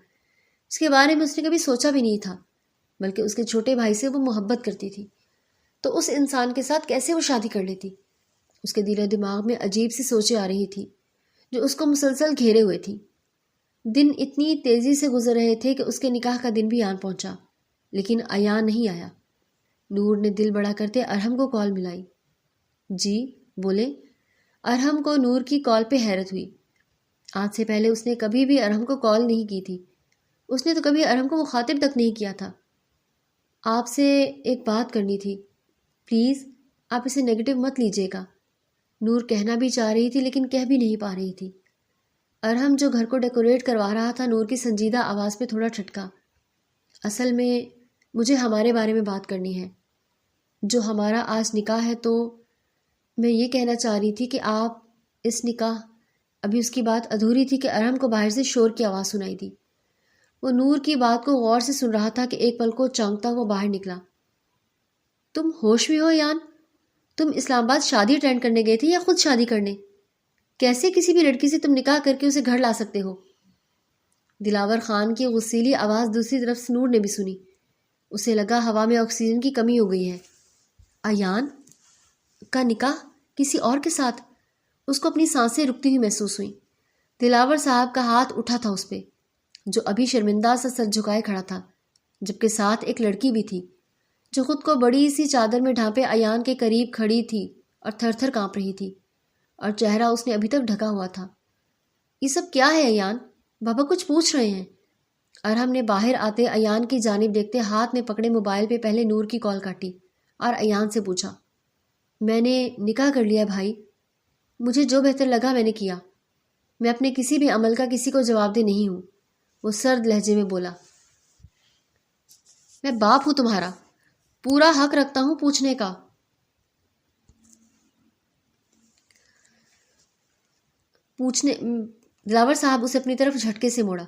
اس کے بارے میں اس نے کبھی سوچا بھی نہیں تھا، بلکہ اس کے چھوٹے بھائی سے وہ محبت کرتی تھی، تو اس انسان کے ساتھ کیسے وہ شادی کر لیتی؟ اس کے دل و دماغ میں عجیب سی سوچیں آ رہی تھی جو اس کو مسلسل گھیرے ہوئے تھی۔ دن اتنی تیزی سے گزر رہے تھے کہ اس کے نکاح کا دن بھی آن پہنچا، لیکن ایان نہیں آیا۔ نور نے دل بڑا کرتے ارحم کو کال ملائی۔ جی بولے۔ ارحم کو نور کی کال پہ حیرت ہوئی۔ آج سے پہلے اس نے کبھی بھی ارحم کو کال نہیں کی تھی، اس نے تو کبھی ارحم کو مخاطب تک نہیں کیا تھا۔ آپ سے ایک بات کرنی تھی، پلیز آپ اسے نیگیٹو مت لیجیے گا۔ نور کہنا بھی چاہ رہی تھی لیکن کہہ بھی نہیں پا رہی تھی۔ ارحم جو گھر کو ڈیکوریٹ کروا رہا تھا نور کی سنجیدہ آواز پہ تھوڑا ٹھٹکا۔ اصل میں مجھے ہمارے بارے میں بات کرنی ہے، جو ہمارا آج نکاح ہے، تو میں یہ کہنا چاہ رہی تھی کہ آپ اس نکاح… ابھی اس کی بات ادھوری تھی کہ ارحم کو باہر سے شور کی آواز سنائی دی۔ وہ نور کی بات کو غور سے سن رہا تھا کہ ایک پل کو چونکتا ہوا باہر نکلا۔ تم ہوش میں ہو یان؟ تم اسلام آباد شادی اٹینڈ کرنے گئے تھے یا خود شادی کرنے؟ کیسے کسی بھی لڑکی سے تم نکاح کر کے اسے گھر لا سکتے ہو؟ دلاور خان کی غصیلی آواز دوسری طرف سے نور نے بھی سنی۔ اسے لگا ہوا میں آکسیجن کی کمی ہو گئی ہے۔ ایان کا نکاح کسی اور کے ساتھ؟ اس کو اپنی سانسیں رکتی ہوئی محسوس ہوئیں۔ دلاور صاحب کا ہاتھ اٹھا تھا اس پہ، جو ابھی شرمندہ سا سر جھکائے کھڑا تھا، جبکہ ساتھ ایک لڑکی بھی تھی جو خود کو بڑی سی چادر میں ڈھانپے ایان کے قریب کھڑی تھی اور تھر تھر کانپ رہی تھی، اور چہرہ اس نے ابھی تک ڈھکا ہوا تھا۔ یہ سب کیا ہے ایان؟ بابا کچھ پوچھ رہے ہیں۔ ارحم نے باہر آتے ایان کی جانب دیکھتے ہاتھ میں پکڑے موبائل پہ پہلے نور کی کال کاٹی اور ایان سے پوچھا، میں نے نکاح کر لیا بھائی، مجھے جو بہتر لگا میں نے کیا، میں اپنے کسی بھی عمل کا کسی کو جواب دہ نہیں ہوں۔ وہ سرد لہجے میں بولا، میں باپ ہوں تمہارا، پورا حق رکھتا ہوں پوچھنے کا۔ دلاور صاحب اسے اپنی طرف جھٹکے سے موڑا۔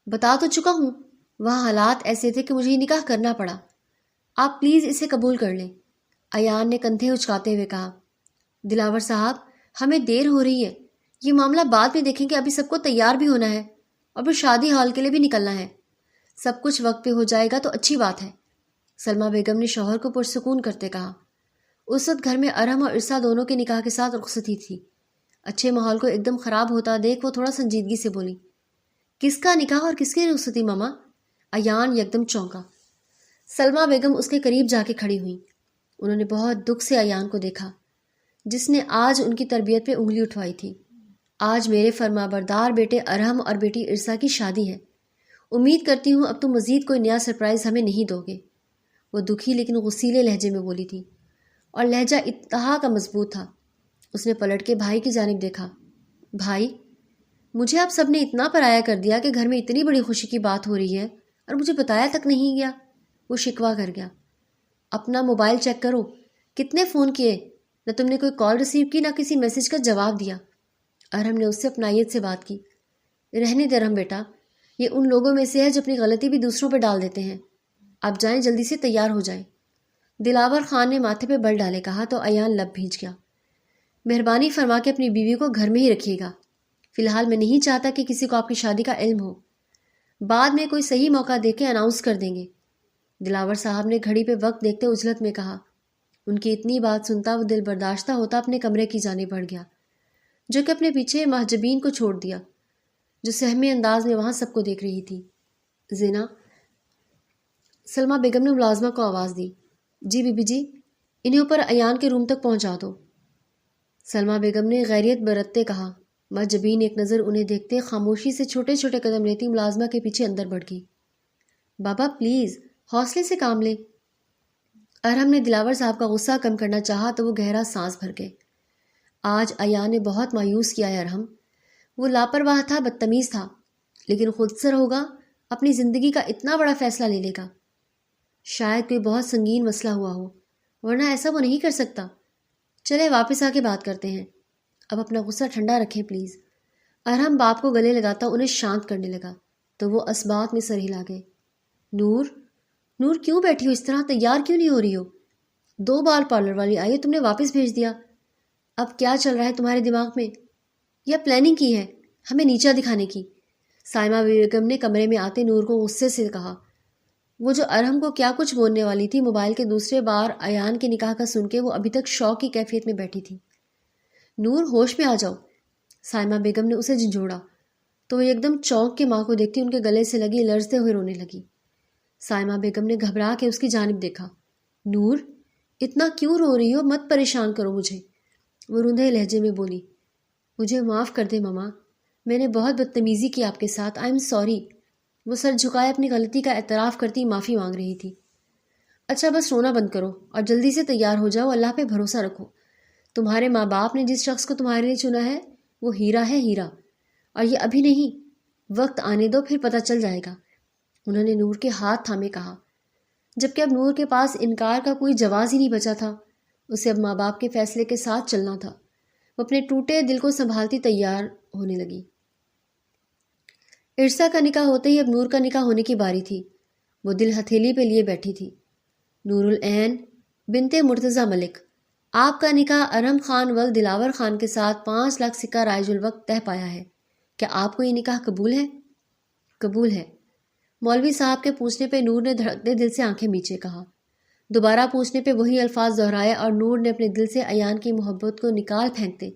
بتا تو چکا ہوں، وہاں حالات ایسے تھے کہ مجھے یہ نکاح کرنا پڑا، آپ پلیز اسے قبول کر لیں۔ ایان نے کندھے اچکاتے ہوئے کہا۔ دلاور صاحب ہمیں دیر ہو رہی ہے، یہ معاملہ بعد میں دیکھیں گے، ابھی سب کو تیار بھی ہونا ہے اور پھر شادی ہال کے لیے بھی نکلنا ہے، سب کچھ وقت پہ ہو جائے گا تو اچھی بات ہے، سلمہ بیگم نے شوہر کو پرسکون کرتے کہا۔ اس وقت گھر میں ارحم اور ارسا دونوں کے نکاح کے ساتھ رخصتی تھی۔ اچھے ماحول کو ایک دم خراب ہوتا دیکھ وہ تھوڑا سنجیدگی سے بولی، کس کا نکاح اور کس کی رخصتی ماما؟ ایان یکدم چونکا۔ سلمہ بیگم اس کے قریب جا کے کھڑی ہوئیں۔ انہوں نے بہت دکھ سے ایان کو دیکھا، جس نے آج ان کی تربیت پہ انگلی اٹھوائی تھی۔ آج میرے فرما بردار بیٹے ارحم اور بیٹی ارسا کی شادی ہے، امید کرتی ہوں اب تم مزید کوئی نیا سرپرائز ہمیں نہیں دو گے۔ وہ دکھی لیکن غصیلے لہجے میں بولی تھی، اور لہجہ انتہا کا مضبوط تھا۔ اس نے پلٹ کے بھائی کی جانب دیکھا۔ بھائی، مجھے آپ سب نے اتنا پرایا کر دیا کہ گھر میں اتنی بڑی خوشی کی بات ہو رہی ہے اور مجھے بتایا تک نہیں گیا، وہ شکوہ کر گیا۔ اپنا موبائل چیک کرو، کتنے فون کیے، نہ تم نے کوئی کال ریسیو کی نہ کسی میسج کا جواب دیا۔ ارحم نے اس سے اپنائیت سے بات کی۔ رہنے دے ارحم بیٹا، یہ ان لوگوں میں سے ہے جو اپنی غلطی بھی دوسروں پہ ڈال دیتے ہیں۔ آپ جائیں، جلدی سے تیار ہو جائیں۔ دلاور خان نے ماتھے پہ بل ڈالے کہا تو ایان لب بھیج گیا۔ مہربانی فرما کے اپنی بیوی کو گھر میں ہی رکھیے گا، فی الحال میں نہیں چاہتا کہ کسی کو آپ کی شادی کا علم ہو، بعد میں کوئی صحیح موقع دیکھ کے اناؤنس کر دیں گے۔ دلاور صاحب نے گھڑی پہ وقت دیکھتے اجلت میں کہا۔ ان کی اتنی بات سنتا وہ دل برداشتہ ہوتا اپنے کمرے کی جانب بڑھ گیا، جو کہ اپنے پیچھے محجبین کو چھوڑ دیا، جو سہمی انداز میں وہاں سب کو دیکھ رہی تھی۔ زینا، سلمہ بیگم نے ملازمہ کو آواز دی۔ جی بی بی جی، انہیں اوپر ایان کے روم تک پہنچا دو۔ سلمہ بیگم نے غیریت برتتے کہا۔ محجبین ایک نظر انہیں دیکھتے خاموشی سے چھوٹے چھوٹے قدم لیتی ملازمہ کے پیچھے اندر بڑھ گئی۔ بابا پلیز حوصلے سے کام لیں۔ ارحم نے دلاور صاحب کا غصہ کم کرنا چاہا تو وہ گہرا سانس بھر گئے۔ آج ایان نے بہت مایوس کیا ہے ارحم، وہ لاپرواہ تھا، بدتمیز تھا، لیکن خود سر ہوگا، اپنی زندگی کا اتنا بڑا فیصلہ لے لے گا۔ شاید کوئی بہت سنگین مسئلہ ہوا ہو، ورنہ ایسا وہ نہیں کر سکتا۔ چلے واپس آ کے بات کرتے ہیں، اب اپنا غصہ ٹھنڈا رکھیں پلیز۔ ارحم باپ کو گلے لگاتا انہیں شانت کرنے لگا تو وہ اسبات میں سر ہلا گئے۔ نور، نور کیوں بیٹھی ہو اس طرح، تیار کیوں نہیں ہو رہی ہو؟ 2 بار پارلر والی آئی، تم نے واپس بھیج دیا۔ اب کیا چل رہا ہے تمہارے دماغ میں؟ یا پلاننگ کی ہے ہمیں نیچا دکھانے کی؟ سائمہ بیگم نے کمرے میں آتے نور کو غصے سے کہا۔ وہ جو ارحم کو کیا کچھ بولنے والی تھی، موبائل کے دوسرے بار ایان کے نکاح کا سن کے وہ ابھی تک شوق کی کیفیت میں بیٹھی تھی۔ نور ہوش میں آ جاؤ، سائمہ بیگم نے اسے جھنجھوڑا تو وہ ایک دم چونک کے ماں کو دیکھتی ان کے گلے سے لگی لرزتے ہوئے رونے لگی۔ سائمہ بیگم نے گھبرا کے اس کی جانب دیکھا۔ نور اتنا کیوں رو رہی ہو، مت پریشان کرو مجھے، وہ روندھے لہجے میں بولی۔ مجھے معاف کر دے ماما، میں نے بہت بدتمیزی کی آپ کے ساتھ، آئی ایم سوری۔ وہ سر جھکائے اپنی غلطی کا اعتراف کرتی معافی مانگ رہی تھی۔ اچھا بس رونا بند کرو اور جلدی سے تیار ہو جاؤ، اللہ پہ بھروسہ رکھو، تمہارے ماں باپ نے جس شخص کو تمہارے لیے چنا ہے وہ ہیرا ہے، ہیرا، اور یہ ابھی نہیں، وقت آنے دو پھر پتہ چل جائے گا۔ انہوں نے نور کے ہاتھ تھامے کہا، جبکہ اب نور کے پاس انکار کا کوئی جواز ہی نہیں بچا تھا۔ اسے اب ماں باپ کے فیصلے کے ساتھ چلنا تھا۔ وہ اپنے ٹوٹے دل کو سنبھالتی تیار ہونے لگی۔ ارسا کا نکاح ہوتے ہی اب نور کا نکاح ہونے کی باری تھی۔ وہ دل ہتھیلی پہ لیے بیٹھی تھی۔ نور العین بنت مرتضی ملک، آپ کا نکاح ارحم خان ول دلاور خان کے ساتھ 5 لاکھ سکہ رائج الوقت طے پایا ہے، کیا آپ کو یہ نکاح قبول ہے؟ قبول ہے، مولوی صاحب کے پوچھنے پہ نور نے دھڑکتے دل سے آنکھیں میچے کہا۔ دوبارہ پوچھنے پہ وہی الفاظ دہرائے اور نور نے اپنے دل سے ایان کی محبت کو نکال پھینکتے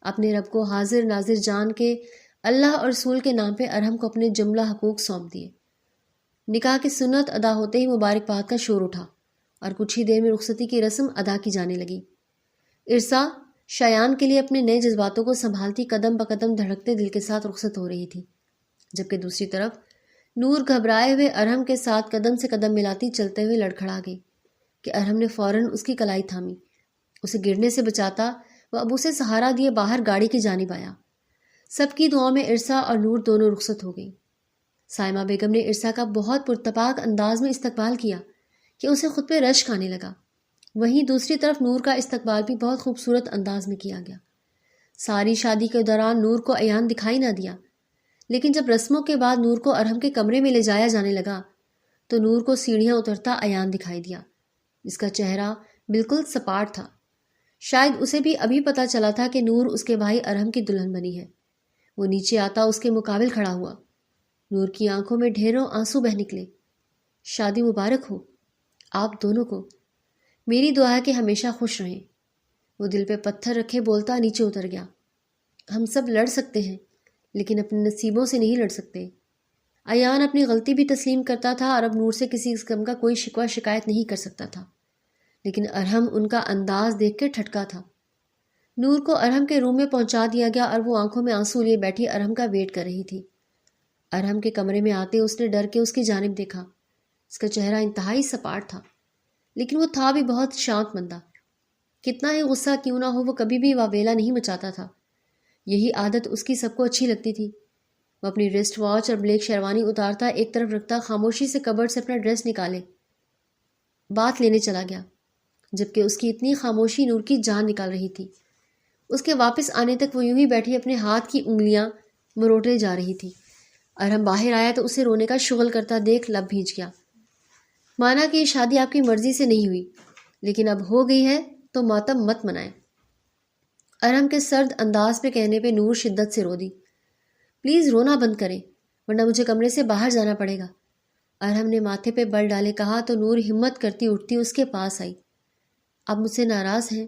اپنے رب کو حاضر ناظر جان کے اللہ اور رسول کے نام پہ ارحم کو اپنے جملہ حقوق سونپ دیے۔ نکاح کی سنت ادا ہوتے ہی مبارکباد کا شور اٹھا اور کچھ ہی دیر میں رخصتی کی رسم ادا کی جانے لگی۔ ارسا شایان کے لیے اپنے نئے جذباتوں کو سنبھالتی قدم بقدم دھڑکتے دل کے ساتھ رخصت ہو رہی تھی، جبکہ دوسری طرف نور گھبرائے ہوئے ارحم کے ساتھ قدم سے قدم ملاتی چلتے ہوئے لڑکھڑا گئی کہ ارحم نے فوراً اس کی کلائی تھامی۔ اسے گرنے سے بچاتا وہ اب اسے سہارا دیے باہر گاڑی کی جانب آیا۔ سب کی دعاؤں میں ارسا اور نور دونوں رخصت ہو گئی۔ سائمہ بیگم نے ارسا کا بہت پرتپاک انداز میں استقبال کیا کہ اسے خود پہ رشک آنے لگا۔ وہیں دوسری طرف نور کا استقبال بھی بہت خوبصورت انداز میں کیا گیا۔ ساری شادی کے دوران نور کو ایان دکھائی نہ دیا، لیکن جب رسموں کے بعد نور کو ارحم کے کمرے میں لے جایا جانے لگا تو نور کو سیڑھیاں اترتا ایان دکھائی دیا، جس کا چہرہ بالکل سپاٹ تھا۔ شاید اسے بھی ابھی پتہ چلا تھا کہ نور اس کے بھائی ارحم کی دلہن بنی ہے۔ وہ نیچے آتا اس کے مقابل کھڑا ہوا۔ نور کی آنکھوں میں ڈھیروں آنسو بہہ نکلے۔ شادی مبارک ہو آپ دونوں کو، میری دعا ہے کہ ہمیشہ خوش رہیں۔ وہ دل پہ پتھر رکھے بولتا نیچے اتر گیا۔ ہم سب لڑ سکتے ہیں لیکن اپنے نصیبوں سے نہیں لڑ سکتے۔ ایان اپنی غلطی بھی تسلیم کرتا تھا اور اب نور سے کسی قسم کا کوئی شکوہ شکایت نہیں کر سکتا تھا، لیکن ارحم ان کا انداز دیکھ کے ٹھٹکا تھا۔ نور کو ارحم کے روم میں پہنچا دیا گیا اور وہ آنکھوں میں آنسو لیے بیٹھی ارحم کا ویٹ کر رہی تھی۔ ارحم کے کمرے میں آتے اس نے ڈر کے اس کی جانب دیکھا۔ اس کا چہرہ انتہائی سپاٹ تھا، لیکن وہ تھا بھی بہت شانت مندہ۔ کتنا ہی غصہ کیوں نہ ہو وہ کبھی بھی واویلا نہیں مچاتا تھا۔ یہی عادت اس کی سب کو اچھی لگتی تھی۔ وہ اپنی رسٹ واچ اور بلیک شیروانی اتارتا ایک طرف رکھتا خاموشی سے کبرڈ سے اپنا ڈریس نکالے بات لینے چلا گیا، جبکہ اس کی اتنی خاموشی نور کی جان نکال رہی تھی۔ اس کے واپس آنے تک وہ یوں ہی بیٹھی اپنے ہاتھ کی انگلیاں مروٹے جا رہی تھی۔ ارحم باہر آیا تو اسے رونے کا شغل کرتا دیکھ لب بھیج گیا۔ مانا کہ یہ شادی آپ کی مرضی سے نہیں ہوئی، لیکن اب ہو گئی ہے تو ماتم مت منائیں۔ ارحم کے سرد انداز پہ کہنے پہ نور شدت سے رو دی۔ پلیز رونا بند کریں ورنہ مجھے کمرے سے باہر جانا پڑے گا۔ ارحم نے ماتھے پہ بل ڈالے کہا تو نور ہمت کرتی اٹھتی اس کے پاس آئی۔ آپ مجھ سے ناراض ہیں؟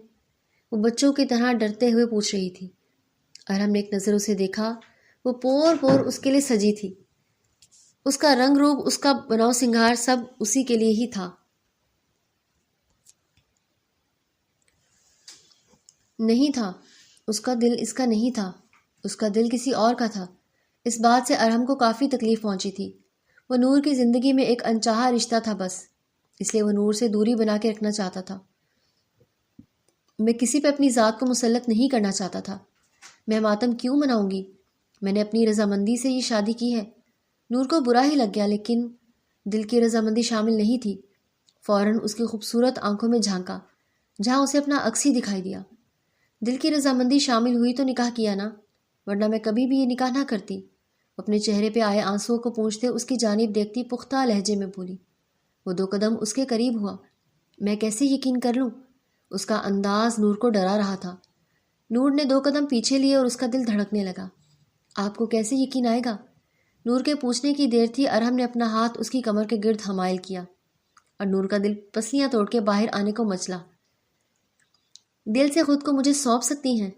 وہ بچوں کی طرح ڈرتے ہوئے پوچھ رہی تھی۔ ارحم نے ایک نظر اسے دیکھا، وہ پور پور اس کے لیے سجی تھی۔ اس کا رنگ روپ، اس کا بناؤ سنگھار سب اسی کے لیے ہی تھا۔ نہیں تھا، اس کا دل اس کا نہیں تھا، اس کا دل کسی اور کا تھا۔ اس بات سے ارحم کو کافی تکلیف پہنچی تھی۔ وہ نور کی زندگی میں ایک انچاہا رشتہ تھا بس، اس لیے وہ نور سے دوری بنا کے رکھنا چاہتا تھا۔ میں کسی پہ اپنی ذات کو مسلط نہیں کرنا چاہتا تھا۔ میں ماتم کیوں مناؤں گی؟ میں نے اپنی رضامندی سے یہ شادی کی ہے۔ نور کو برا ہی لگ گیا، لیکن دل کی رضامندی شامل نہیں تھی۔ فوراً اس کی خوبصورت آنکھوں میں جھانکا جہاں اسے اپنا عکس ہی دکھائی دیا۔ دل کی رضامندی شامل ہوئی تو نکاح کیا نا، ورنہ میں کبھی بھی یہ نکاح نہ کرتی۔ اپنے چہرے پہ آئے آنسوؤں کو پونچھتے اس کی جانب دیکھتی پختہ لہجے میں بولی۔ وہ 2 قدم اس کے قریب ہوا۔ میں کیسے یقین کر لوں؟ اس کا انداز نور کو ڈرا رہا تھا۔ نور نے 2 قدم پیچھے لیے اور اس کا دل دھڑکنے لگا۔ آپ کو کیسے یقین آئے گا؟ نور کے پوچھنے کی دیر تھی، ارحم نے اپنا ہاتھ اس کی کمر کے گرد حمائل کیا اور نور کا دل پسلیاں توڑ کے باہر آنے کو مچلا۔ دل سے خود کو مجھے سونپ سکتی ہیں؟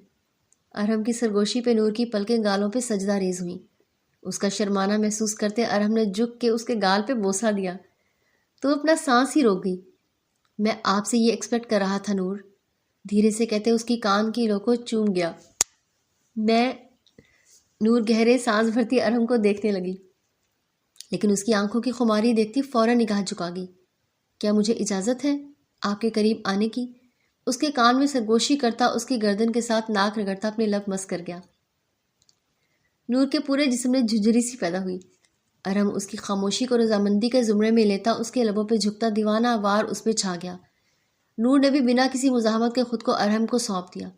ارحم کی سرگوشی پہ نور کی پلکیں گالوں پہ سجدہ ریز ہوئیں۔ اس کا شرمانہ محسوس کرتے ارحم نے جھک کے اس کے گال پہ بوسہ دیا۔ تو اپنا سانس ہی روک گئی۔ میں آپ سے یہ ایکسپیکٹ کر رہا تھا نور، دھیرے سے کہتے اس کی کان کی لو کو چوم گیا۔ نور گہرے سانس بھرتی ارحم کو دیکھنے لگی، لیکن اس کی آنکھوں کی خماری دیکھتی فوراً نگاہ جھکا گئی۔ کیا مجھے اجازت ہے آپ کے قریب آنے کی؟ اس کے کان میں سرگوشی کرتا اس کی گردن کے ساتھ ناک رگڑتا اپنے لب مس کر گیا۔ نور کے پورے جسم میں جھجری سی پیدا ہوئی۔ ارحم اس کی خاموشی کو رضامندی کے زمرے میں لیتا اس کے لبوں پہ جھکتا دیوانہ وار اس پہ چھا گیا۔ نور نے بھی بنا کسی مزاحمت کے خود کو ارحم کو سونپ دیا۔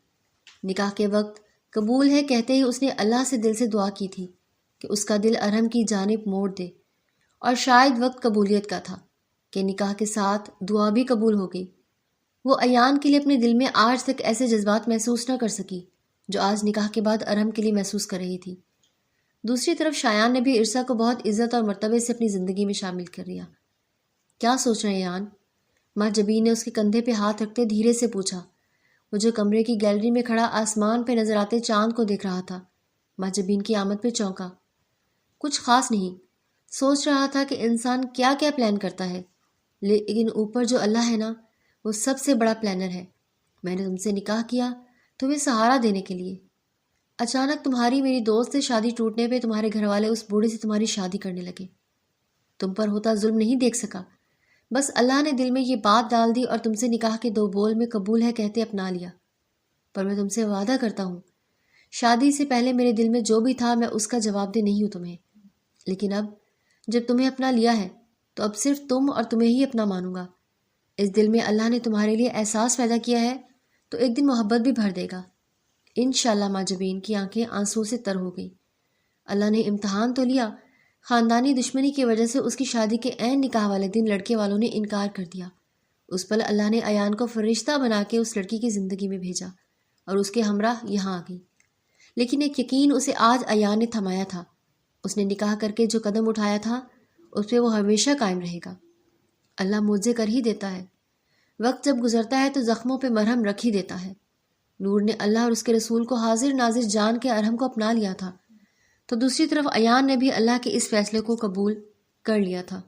نکاح کے وقت قبول ہے کہتے ہی اس نے اللہ سے دل سے دعا کی تھی کہ اس کا دل ارحم کی جانب موڑ دے، اور شاید وقت قبولیت کا تھا کہ نکاح کے ساتھ دعا بھی قبول ہو گئی۔ وہ ایان کے لیے اپنے دل میں آج تک ایسے جذبات محسوس نہ کر سکی جو آج نکاح کے بعد ارحم کے لیے محسوس کر رہی تھی۔ دوسری طرف شایان نے بھی عرصہ کو بہت عزت اور مرتبے سے اپنی زندگی میں شامل کر لیا۔ کیا سوچ رہے ہیں ایان؟ ماں جبین نے اس کے کندھے پہ ہاتھ رکھتے دھیرے سے پوچھا۔ وہ جو کمرے کی گیلری میں کھڑا آسمان پہ نظر آتے چاند کو دیکھ رہا تھا۔ ماں جبین کی آمد پہ چونکا۔ کچھ خاص نہیں، سوچ رہا تھا کہ انسان کیا کیا پلان کرتا ہے، لیکن اوپر جو اللہ ہے نا، وہ سب سے بڑا پلانر ہے۔ میں نے تم سے نکاح کیا تمہیں سہارا دینے کے لیے۔ اچانک تمہاری میری دوست سے شادی ٹوٹنے پہ تمہارے گھر والے اس بوڑھے سے تمہاری شادی کرنے لگے۔ تم پر ہوتا ظلم نہیں دیکھ سکا، بس اللہ نے دل میں یہ بات ڈال دی اور تم سے نکاح کے 2 بول میں قبول ہے کہتے اپنا لیا۔ پر میں تم سے وعدہ کرتا ہوں، شادی سے پہلے میرے دل میں جو بھی تھا میں اس کا جواب دہ نہیں ہوں تمہیں، لیکن اب جب تمہیں اپنا لیا ہے تو اب صرف تم اور تمہیں ہی اپنا مانوں گا۔ اس دل میں اللہ نے تمہارے لیے احساس پیدا کیا ہے تو ایک دن محبت بھی بھر دے گا۔ انشاءاللہ۔ ماں جبین کی آنکھیں آنسو سے تر ہو گئی۔ اللہ نے امتحان تو لیا، خاندانی دشمنی کی وجہ سے اس کی شادی کے عین نکاح والے دن لڑکے والوں نے انکار کر دیا۔ اس پل اللہ نے ایان کو فرشتہ بنا کے اس لڑکی کی زندگی میں بھیجا اور اس کے ہمراہ یہاں آ گئی۔ لیکن ایک یقین اسے آج ایان نے تھمایا تھا، اس نے نکاح کر کے جو قدم اٹھایا تھا اس پہ وہ ہمیشہ قائم رہے گا۔ اللہ معجزے کر ہی دیتا ہے، وقت جب گزرتا ہے تو زخموں پہ مرہم رکھ ہی دیتا ہے۔ نور نے اللہ اور اس کے رسول کو حاضر ناظر جان کے ارحم کو اپنا لیا تھا، تو دوسری طرف ایان نے بھی اللہ کے اس فیصلے کو قبول کر لیا تھا۔